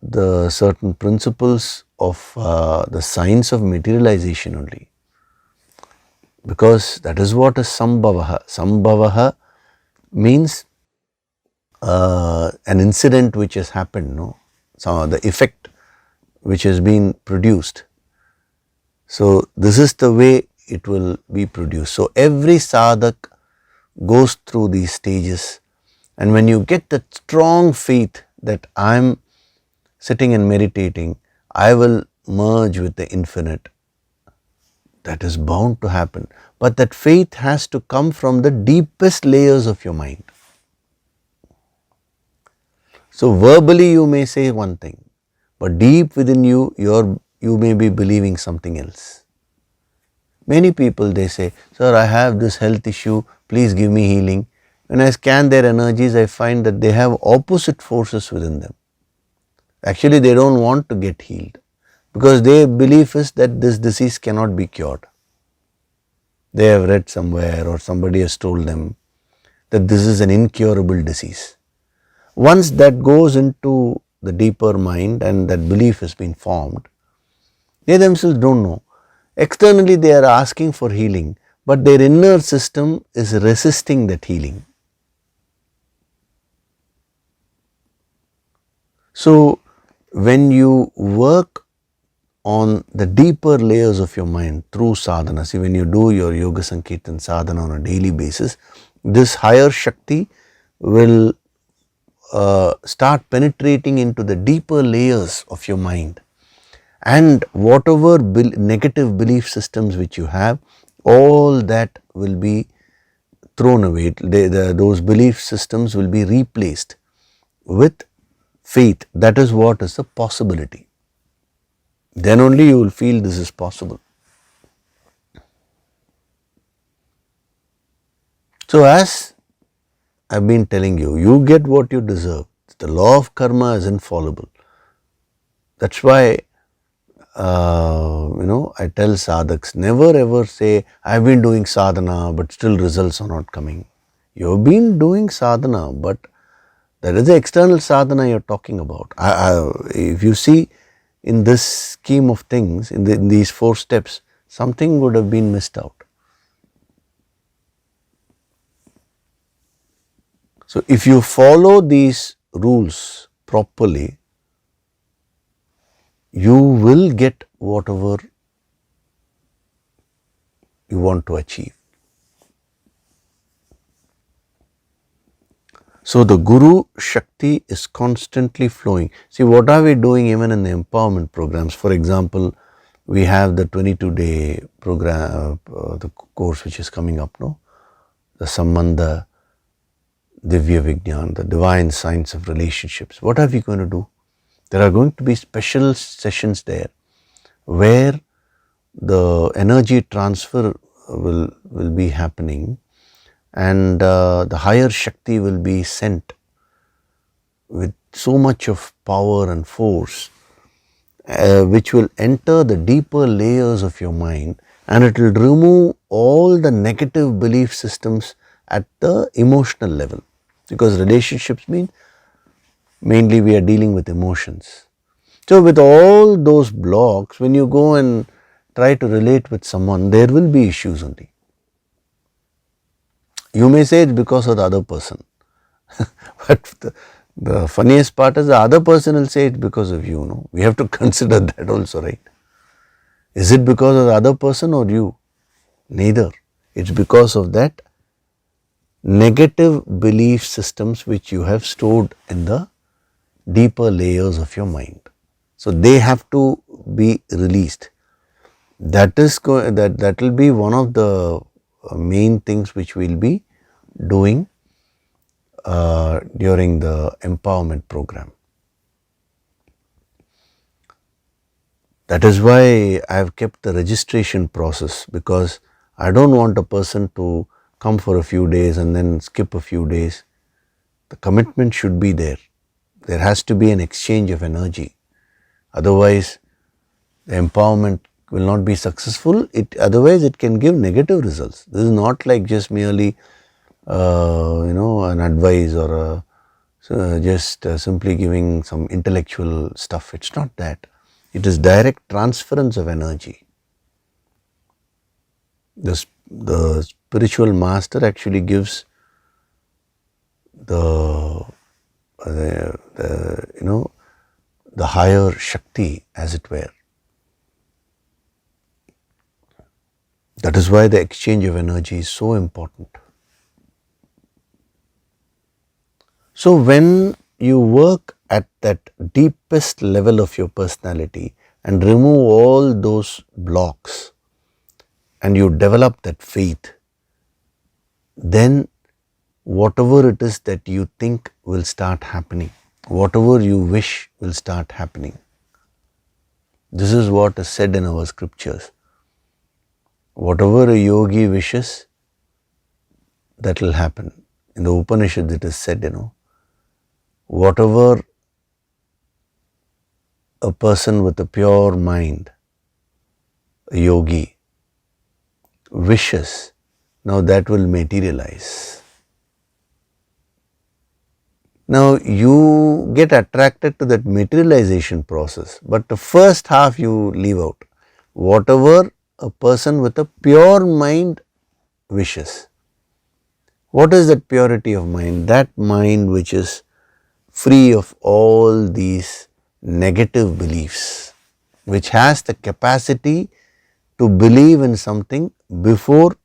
the certain principles of the science of materialization only, because that is what is sambhavaha. Sambhavaha means an incident which has happened, so the effect which has been produced. So, this is the way it will be produced. So, every sadhak goes through these stages, and when you get that strong faith that I am sitting and meditating, I will merge with the infinite, that is bound to happen. But that faith has to come from the deepest layers of your mind. So, verbally you may say one thing, but deep within you, you may be believing something else. Many people, they say, sir, I have this health issue, please give me healing. When I scan their energies, I find that they have opposite forces within them. Actually, they don't want to get healed because their belief is that this disease cannot be cured. They have read somewhere or somebody has told them that this is an incurable disease. Once that goes into the deeper mind and that belief has been formed, they themselves don't know. Externally they are asking for healing, but their inner system is resisting that healing. So, when you work on the deeper layers of your mind through sadhana, see, when you do your yoga sankirtan sadhana on a daily basis, this higher Shakti will start penetrating into the deeper layers of your mind, and whatever negative belief systems which you have, all that will be thrown away. Those belief systems will be replaced with faith. That is what is a possibility. Then only you will feel this is possible. So, as I have been telling you, you get what you deserve. The law of karma is infallible. That is why I tell sadhaks, never ever say, I have been doing sadhana but still results are not coming. You have been doing sadhana, but that is the external sadhana you are talking about. If you see in this scheme of things, in these 4 steps, something would have been missed out. So if you follow these rules properly, you will get whatever you want to achieve. So the Guru Shakti is constantly flowing. See, what are we doing even in the empowerment programs? For example, we have the 22-day program, the course which is coming up, no? The Sambandha Divya Vignan, the divine science of relationships. What are we going to do? There are going to be special sessions there where the energy transfer will be happening, and the higher Shakti will be sent with so much of power and force, which will enter the deeper layers of your mind, and it will remove all the negative belief systems at the emotional level, because relationships mean mainly we are dealing with emotions. So with all those blocks, when you go and try to relate with someone, there will be issues only. You may say it's because of the other person, but the funniest part is the other person will say it's because of you. No, we have to consider that also, right? Is it because of the other person or you? Neither. It's because of that negative belief systems which you have stored in the deeper layers of your mind. So they have to be released. That will be one of the main things which we'll be doing during the empowerment program. That is why I have kept the registration process, because I don't want a person to come for a few days and then skip a few days. The commitment should be there. There has to be an exchange of energy. Otherwise, the empowerment will not be successful. Otherwise, it can give negative results. This is not like just merely an advice or just simply giving some intellectual stuff. It's not that. It is direct transference of energy. The spiritual master actually gives the higher Shakti, as it were. That is why the exchange of energy is so important. So when you work at that deepest level of your personality and remove all those blocks and you develop that faith, then whatever it is that you think will start happening, whatever you wish will start happening. This is what is said in our scriptures. Whatever a yogi wishes, that will happen. In the Upanishads it is said, whatever a person with a pure mind, a yogi, wishes, now that will materialize. Now you get attracted to that materialization process, but the first half you leave out. Whatever a person with a pure mind wishes. What is that purity of mind? That mind which is free of all these negative beliefs, which has the capacity to believe in something before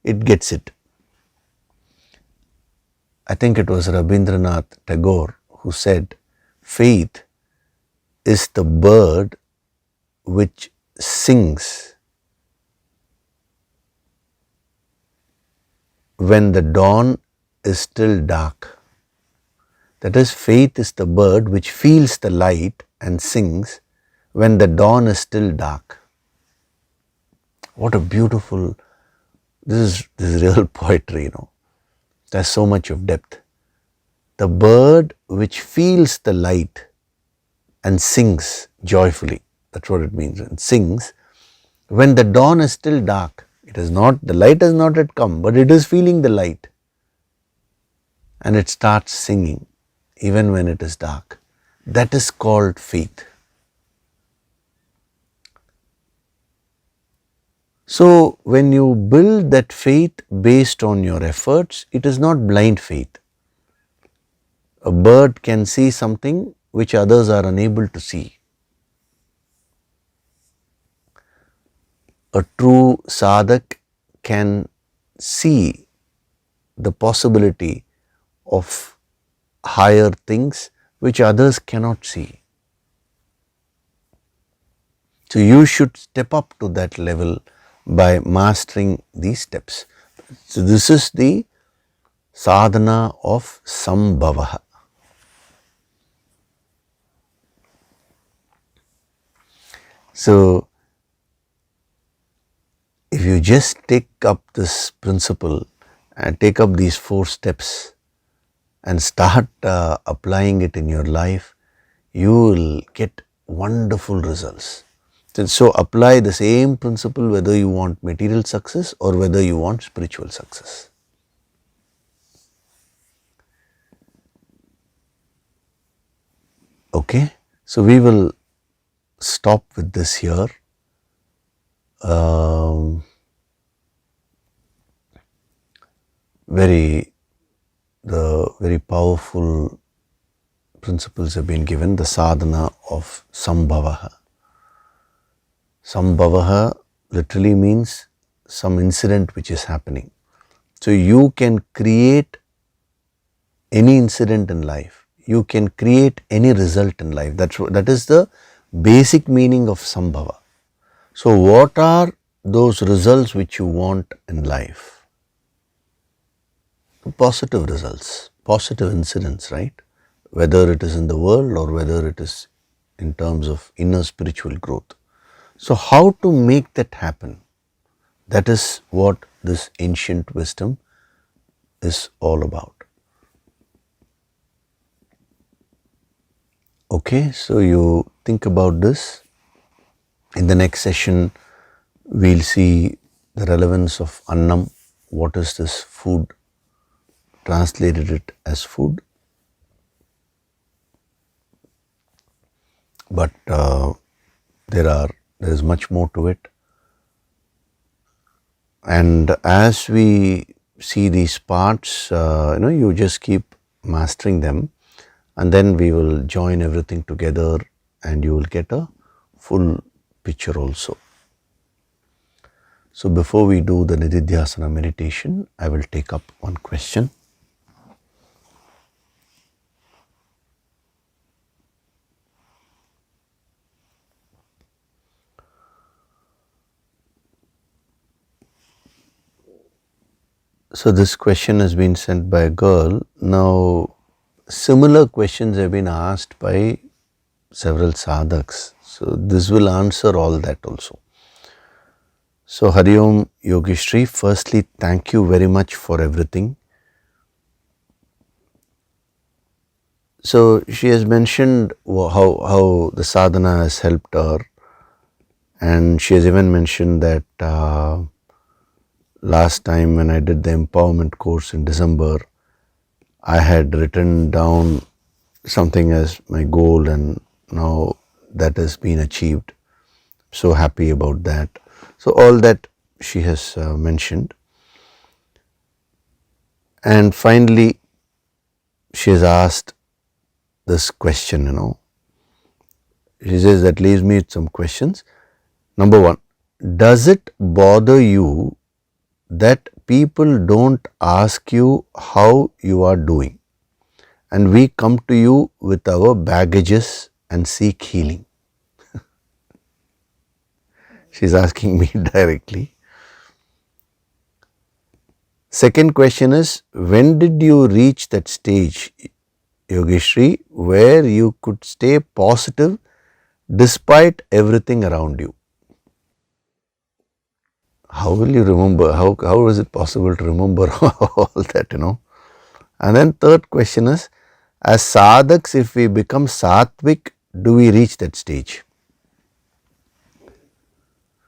it gets it. I think it was Rabindranath Tagore who said, faith is the bird which sings when the dawn is still dark. That is, faith is the bird which feels the light and sings when the dawn is still dark. What a beautiful, this is real poetry, There's so much of depth. The bird which feels the light and sings joyfully, that's what it means, and sings when the dawn is still dark. The light has not yet come, but it is feeling the light. And it starts singing even when it is dark. That is called faith. So when you build that faith based on your efforts, it is not blind faith. A bird can see something which others are unable to see. A true sadhak can see the possibility of higher things which others cannot see. So you should step up to that level by mastering these steps. So this is the sadhana of sambhavaha. So if you just take up this principle and take up these 4 steps and start applying it in your life, you will get wonderful results. So apply the same principle whether you want material success or whether you want spiritual success. Okay, so we will stop with this here. Very powerful principles have been given, the sadhana of sambhavaha. Sambhavaha literally means some incident which is happening. So you can create any incident in life. You can create any result in life. That is the basic meaning of sambhava. So what are those results which you want in life? Positive results, positive incidents, right? Whether it is in the world or whether it is in terms of inner spiritual growth. So how to make that happen? That is what this ancient wisdom is all about. Okay, so you think about this. In the next session, we'll see the relevance of annam. What is this food? Translated it as food. But there is much more to it. And as we see these parts, you just keep mastering them, and then we will join everything together and you will get a full picture also. So before we do the Nididhyasana meditation, I will take up one question. So this question has been sent by a girl. Now similar questions have been asked by several sadhaks. So this will answer all that also. So Hari Om Yogishri, firstly thank you very much for everything. So she has mentioned how the sadhana has helped her, and she has even mentioned that last time when I did the empowerment course in December, I had written down something as my goal, and now that has been achieved. So happy about that. So all that she has mentioned. And finally, she has asked this question, She says that leaves me with some questions. Number 1, does it bother you that people don't ask you how you are doing, and we come to you with our baggages and seek healing? She's asking me directly. Second question is, when did you reach that stage, Yogishri, where you could stay positive despite everything around you? How will you remember? How is it possible to remember all that, And then third question is, as sadhaks, if we become sattvic, do we reach that stage?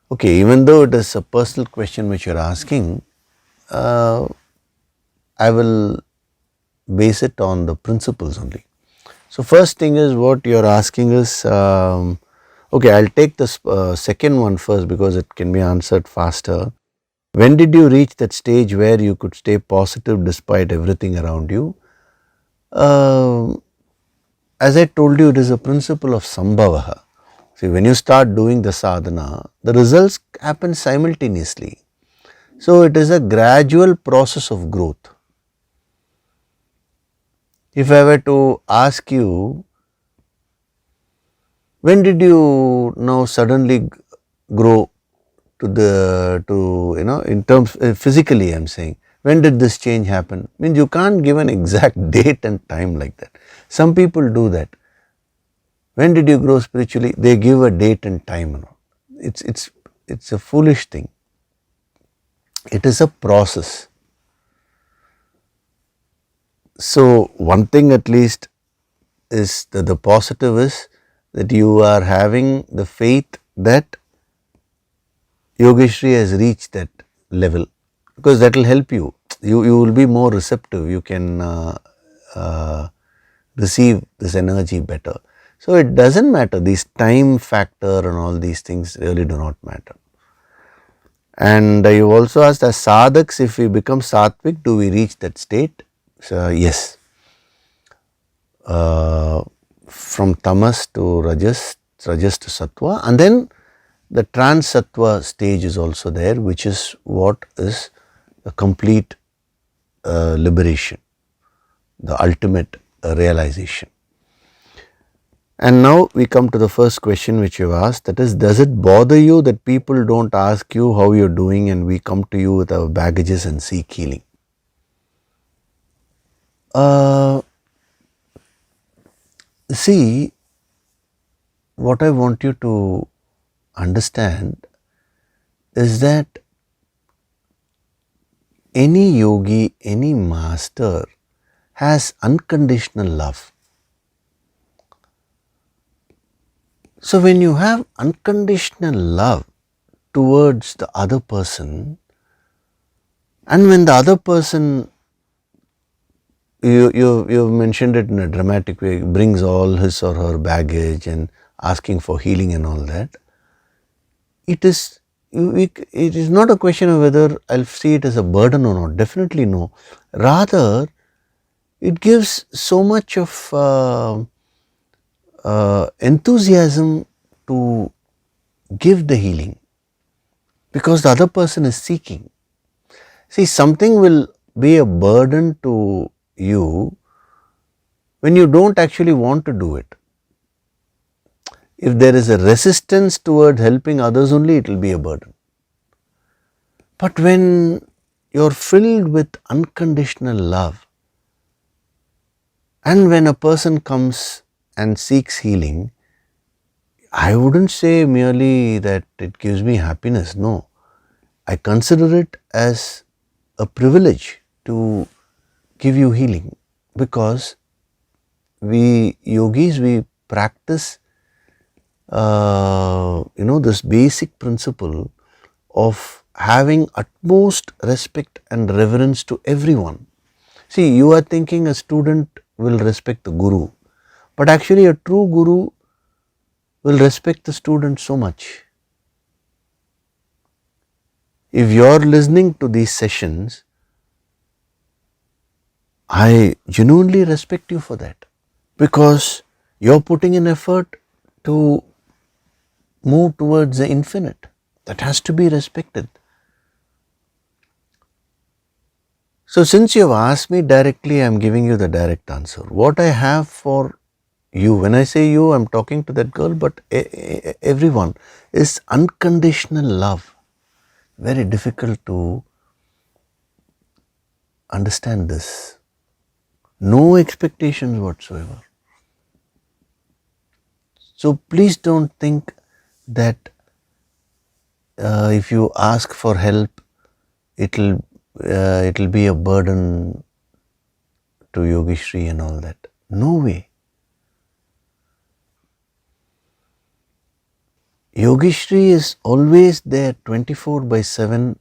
Okay, even though it is a personal question which you are asking, I will base it on the principles only. So first thing is, what you are asking is, Okay, I'll take this second one first because it can be answered faster. When did you reach that stage where you could stay positive despite everything around you? As I told you, it is a principle of sambhavaha. See, when you start doing the sadhana, the results happen simultaneously. So, it is a gradual process of growth. If I were to ask you, when did you now suddenly grow to in terms physically I am saying, when did this change happen? Means you can't give an exact date and time like that. Some people do that. When did you grow spiritually? They give a date and time. It's a foolish thing. It is a process. So one thing at least is that the positive is that you are having the faith that Yogishri has reached that level, because that will help you. You will be more receptive. You can receive this energy better. So it doesn't matter. This time factor and all these things really do not matter. And you also asked, as sadhaks, if we become sattvic, do we reach that state? So yes. From tamas to rajas to sattva, and then the trans sattva stage is also there, which is what is a complete liberation, the ultimate realization. And now we come to the first question which you have asked, that is, does it bother you that people don't ask you how you are doing and we come to you with our baggages and seek healing? See, what I want you to understand is that any yogi, any master has unconditional love. So when you have unconditional love towards the other person, and when the other person, you mentioned it in a dramatic way, brings all his or her baggage and asking for healing and all that, it is not a question of whether I'll see it as a burden or not. Definitely no. Rather, it gives so much of enthusiasm to give the healing, because the other person is seeking. See, something will be a burden to you when you don't actually want to do it. If there is a resistance toward helping others only, it will be a burden. But when you are filled with unconditional love, and when a person comes and seeks healing, I wouldn't say merely that it gives me happiness. No, I consider it as a privilege to give you healing, because we yogis, we practice this basic principle of having utmost respect and reverence to everyone. See, you are thinking a student will respect the guru, but actually a true guru will respect the student so much. If you are listening to these sessions, I genuinely respect you for that, because you are putting in effort to move towards the infinite. That has to be respected. So since you have asked me directly, I am giving you the direct answer. What I have for you, when I say you, I am talking to that girl, but everyone, is unconditional love. Very difficult to understand this. No expectations whatsoever. So please don't think that if you ask for help, it'll be a burden to Yogishri and all that. No way. Yogishri is always there 24/7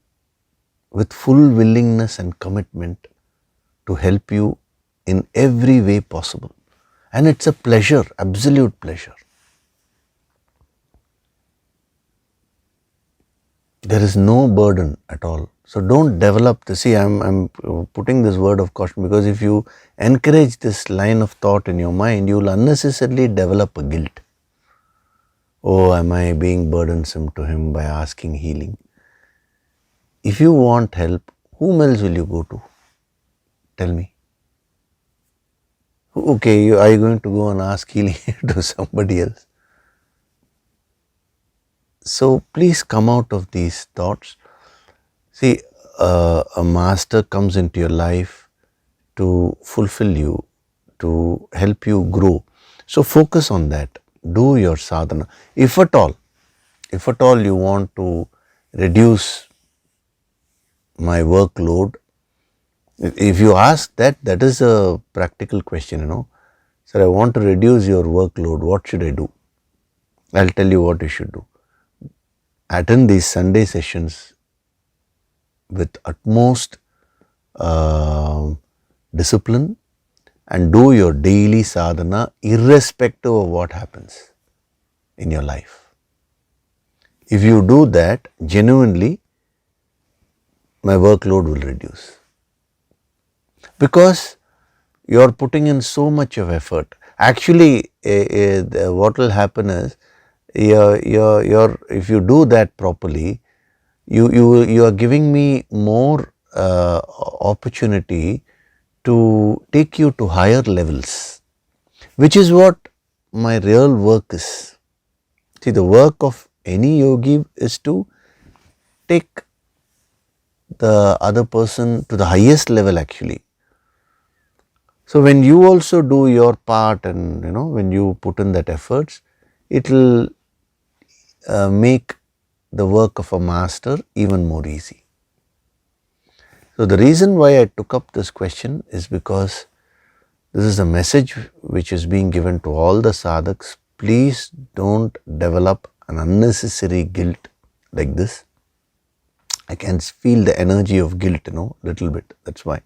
with full willingness and commitment to help you in every way possible. And it's a pleasure, absolute pleasure. There is no burden at all. So don't develop the, see, I'm putting this word of caution because if you encourage this line of thought in your mind, you will unnecessarily develop a guilt. Oh, am I being burdensome to him by asking healing? If you want help, whom else will you go to? Tell me. Okay, are you going to go and ask healing to somebody else? So please come out of these thoughts. See, a master comes into your life to fulfill you, to help you grow. So focus on that. Do your sadhana. If at all you want to reduce my workload, if you ask that, that is a practical question, Sir, I want to reduce your workload. What should I do? I'll tell you what you should do. Attend these Sunday sessions with utmost discipline and do your daily sadhana irrespective of what happens in your life. If you do that, genuinely, my workload will reduce. Because you are putting in so much of effort. Actually, what will happen is, if you do that properly, you are giving me more opportunity to take you to higher levels, which is what my real work is. See, the work of any yogi is to take the other person to the highest level actually. So when you also do your part and when you put in that efforts, it will make the work of a master even more easy. So the reason why I took up this question is because this is a message which is being given to all the sadhaks. Please don't develop an unnecessary guilt like this. I can feel the energy of guilt, little bit. That's why I'm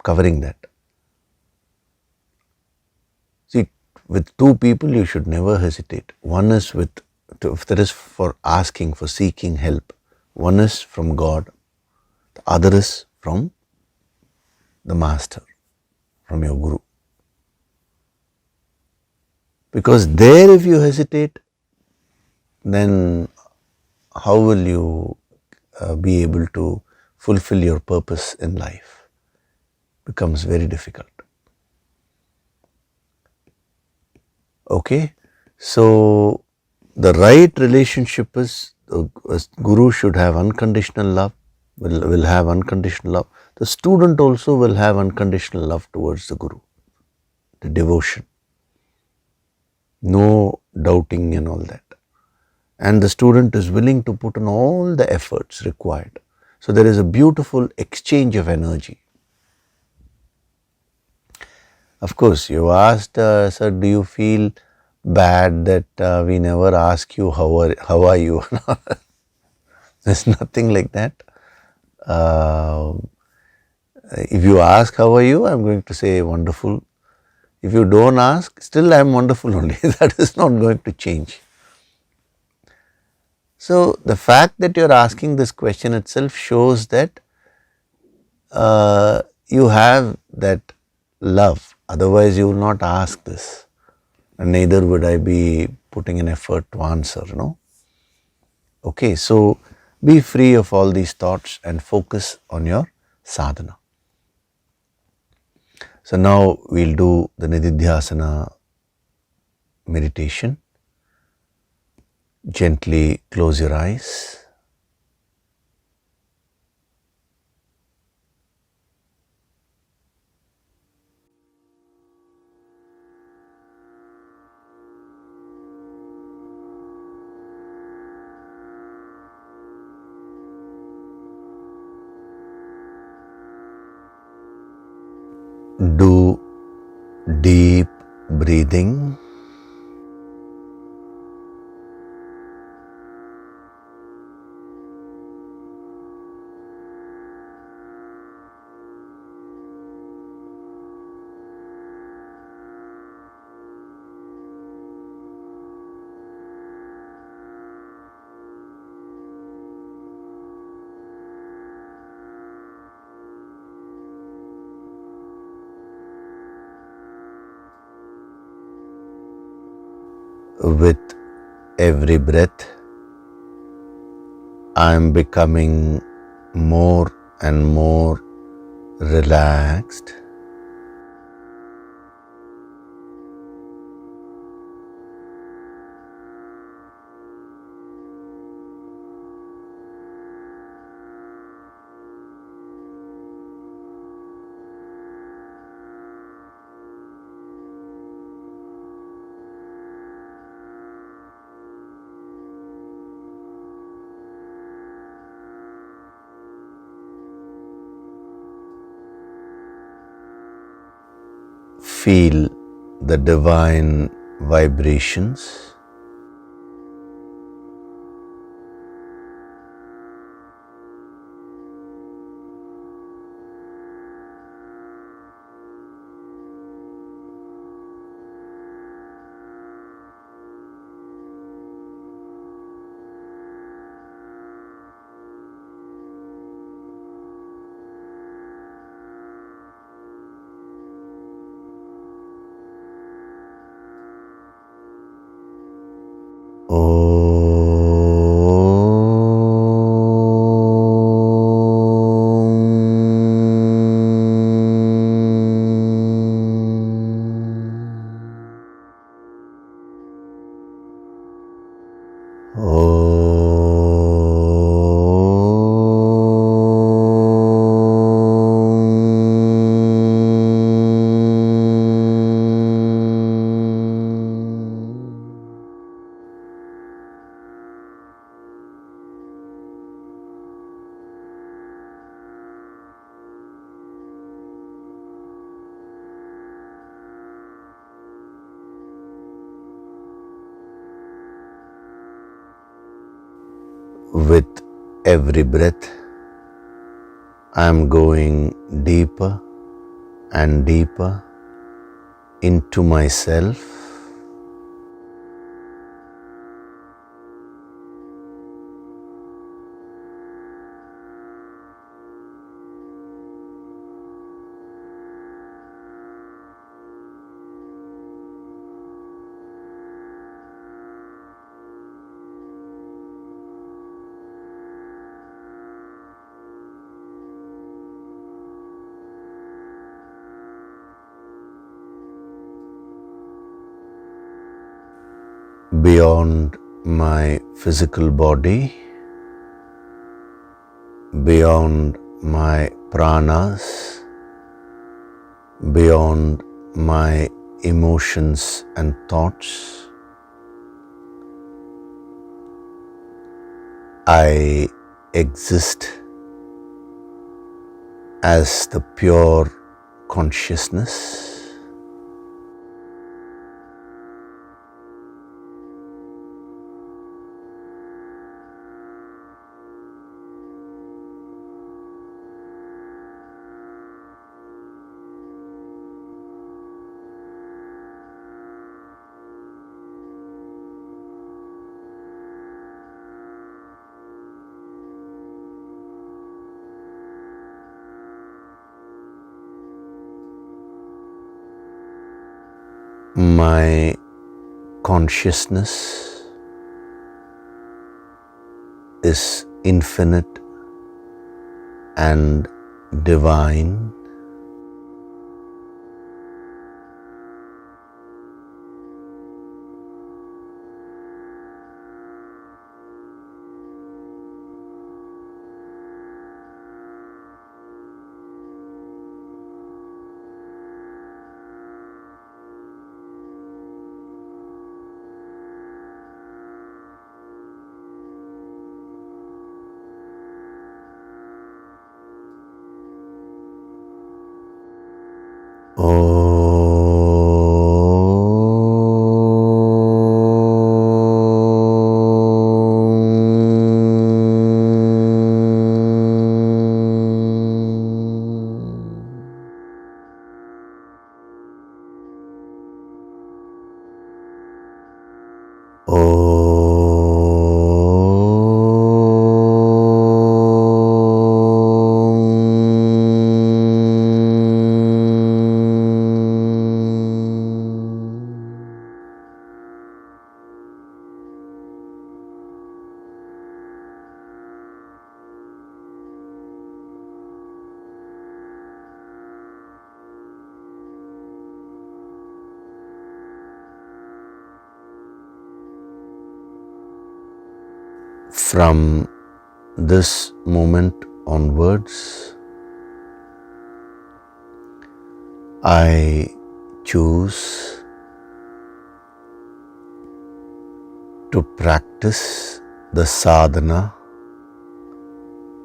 covering that. See, with two people, you should never hesitate. One is if there is for asking, for seeking help. One is from God. The other is from the master, from your guru. Because there if you hesitate, then how will you be able to fulfill your purpose in life? Becomes very difficult. Okay, so the right relationship is guru should have unconditional love, will have unconditional love. The student also will have unconditional love towards the guru, the devotion, no doubting and all that. And the student is willing to put in all the efforts required. So there is a beautiful exchange of energy. Of course, you asked, sir, do you feel bad that we never ask you how are you? There's nothing like that. If you ask how are you, I'm going to say wonderful. If you don't ask, still I'm wonderful only. That is not going to change. So the fact that you're asking this question itself shows that you have that love. Otherwise, you will not ask this, and neither would I be putting an effort to answer. Okay, so be free of all these thoughts and focus on your sadhana. So now we'll do the Nididhyasana meditation. Gently close your eyes. Do deep breathing. With every breath, I am becoming more and more relaxed. Feel the divine vibrations. With every breath, I am going deeper and deeper into myself. Beyond my physical body, beyond my pranas, beyond my emotions and thoughts, I exist as the pure consciousness. My consciousness is infinite and divine. From this moment onwards, I choose to practice the sadhana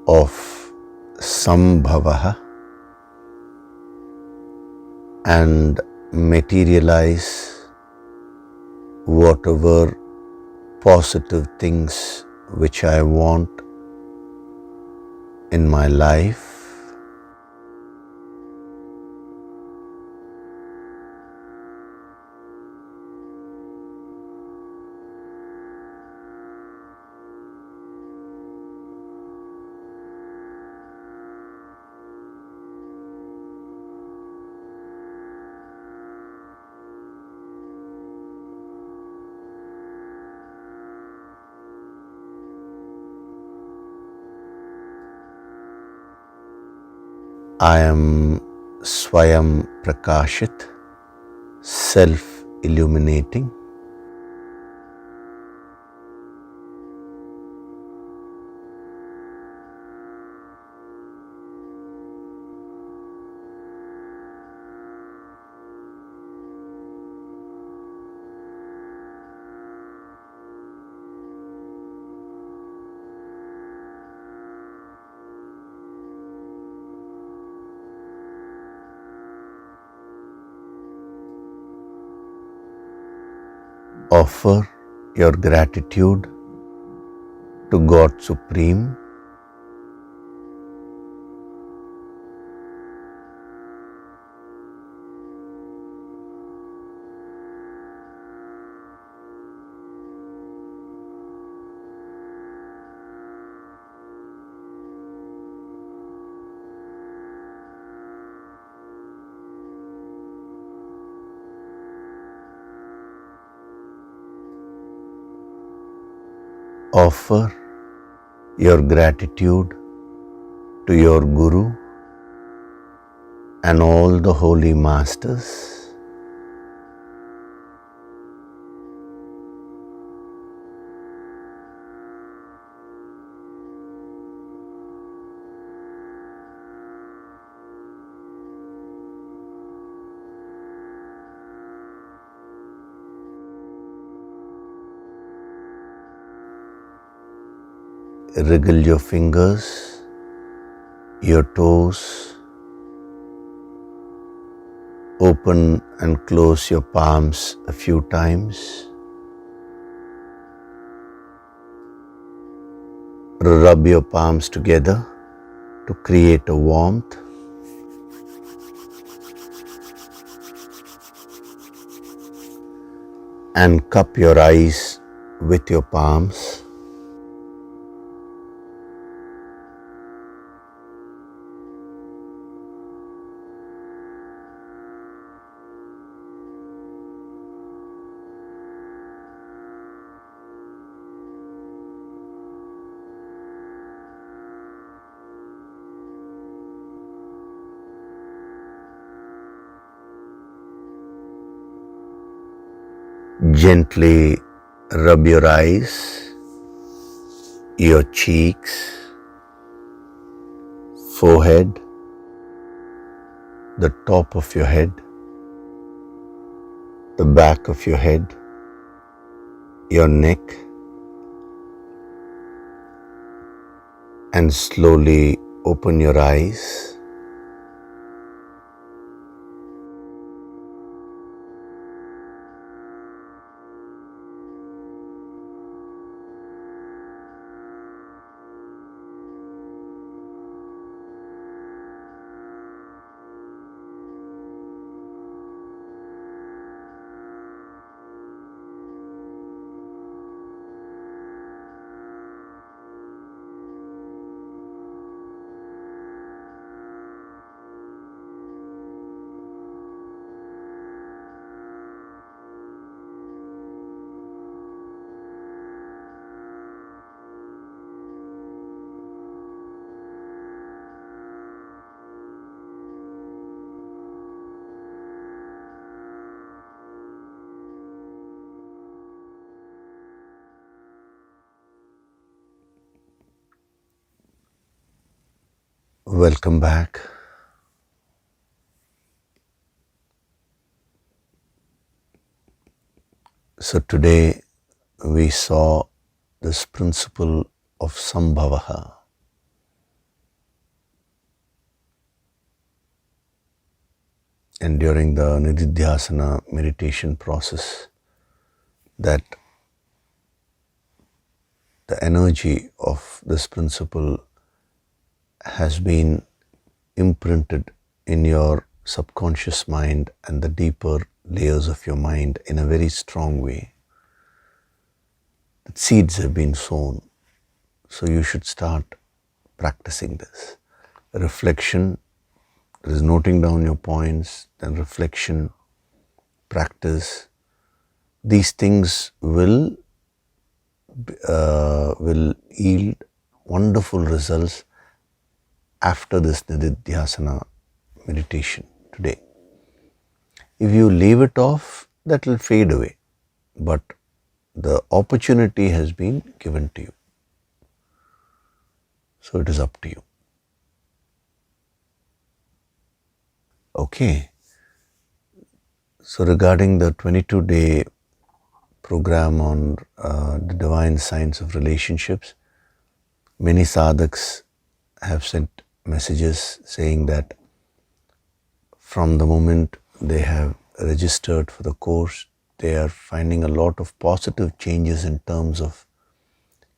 of sambhavaha and materialize whatever positive things which I want in my life. I am Swayam Prakashit, self-illuminating. Offer your gratitude to God Supreme. Offer your gratitude to your Guru and all the holy masters. Wriggle your fingers, your toes. Open and close your palms a few times. Rub your palms together to create a warmth. And cup your eyes with your palms. Gently rub your eyes, your cheeks, forehead, the top of your head, the back of your head, your neck, and slowly open your eyes. Welcome back. So today we saw this principle of sambhavaha. And during the nididhyasana meditation process, that the energy of this principle has been imprinted in your subconscious mind and the deeper layers of your mind in a very strong way. The seeds have been sown, so you should start practicing this. Reflection, that is noting down your points, then reflection, practice. These things will yield wonderful results after this nididhyasana meditation today. If you leave it off, that will fade away, but the opportunity has been given to you. So it is up to you. Okay. So regarding the 22-day program on the divine science of relationships, many sadhaks have sent messages saying that from the moment they have registered for the course, they are finding a lot of positive changes in terms of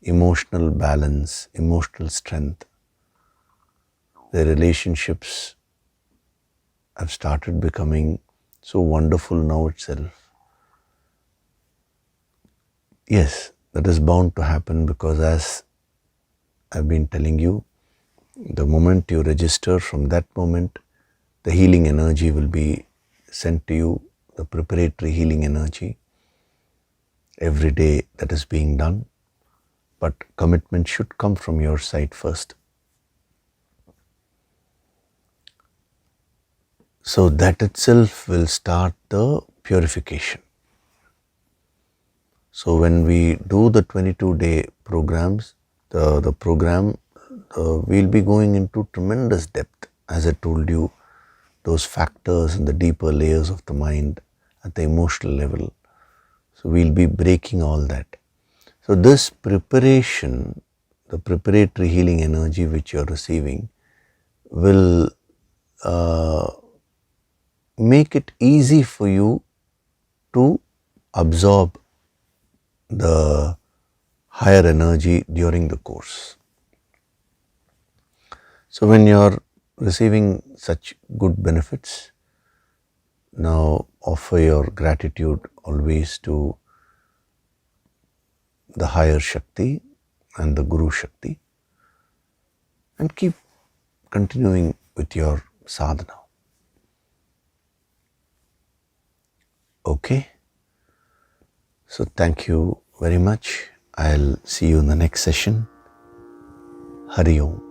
emotional balance, emotional strength. Their relationships have started becoming so wonderful now itself. Yes, that is bound to happen because, as I've been telling you, the moment you register, from that moment, the healing energy will be sent to you, the preparatory healing energy. Every day that is being done, but commitment should come from your side first. So that itself will start the purification. So when we do the 22-day programs, the program, we'll be going into tremendous depth, as I told you, those factors in the deeper layers of the mind at the emotional level. So we'll be breaking all that. So this preparation, the preparatory healing energy which you're receiving, will make it easy for you to absorb the higher energy during the course. So when you're receiving such good benefits, now offer your gratitude always to the higher Shakti and the Guru Shakti, and keep continuing with your sadhana. Okay? So thank you very much. I'll see you in the next session. Hari Om.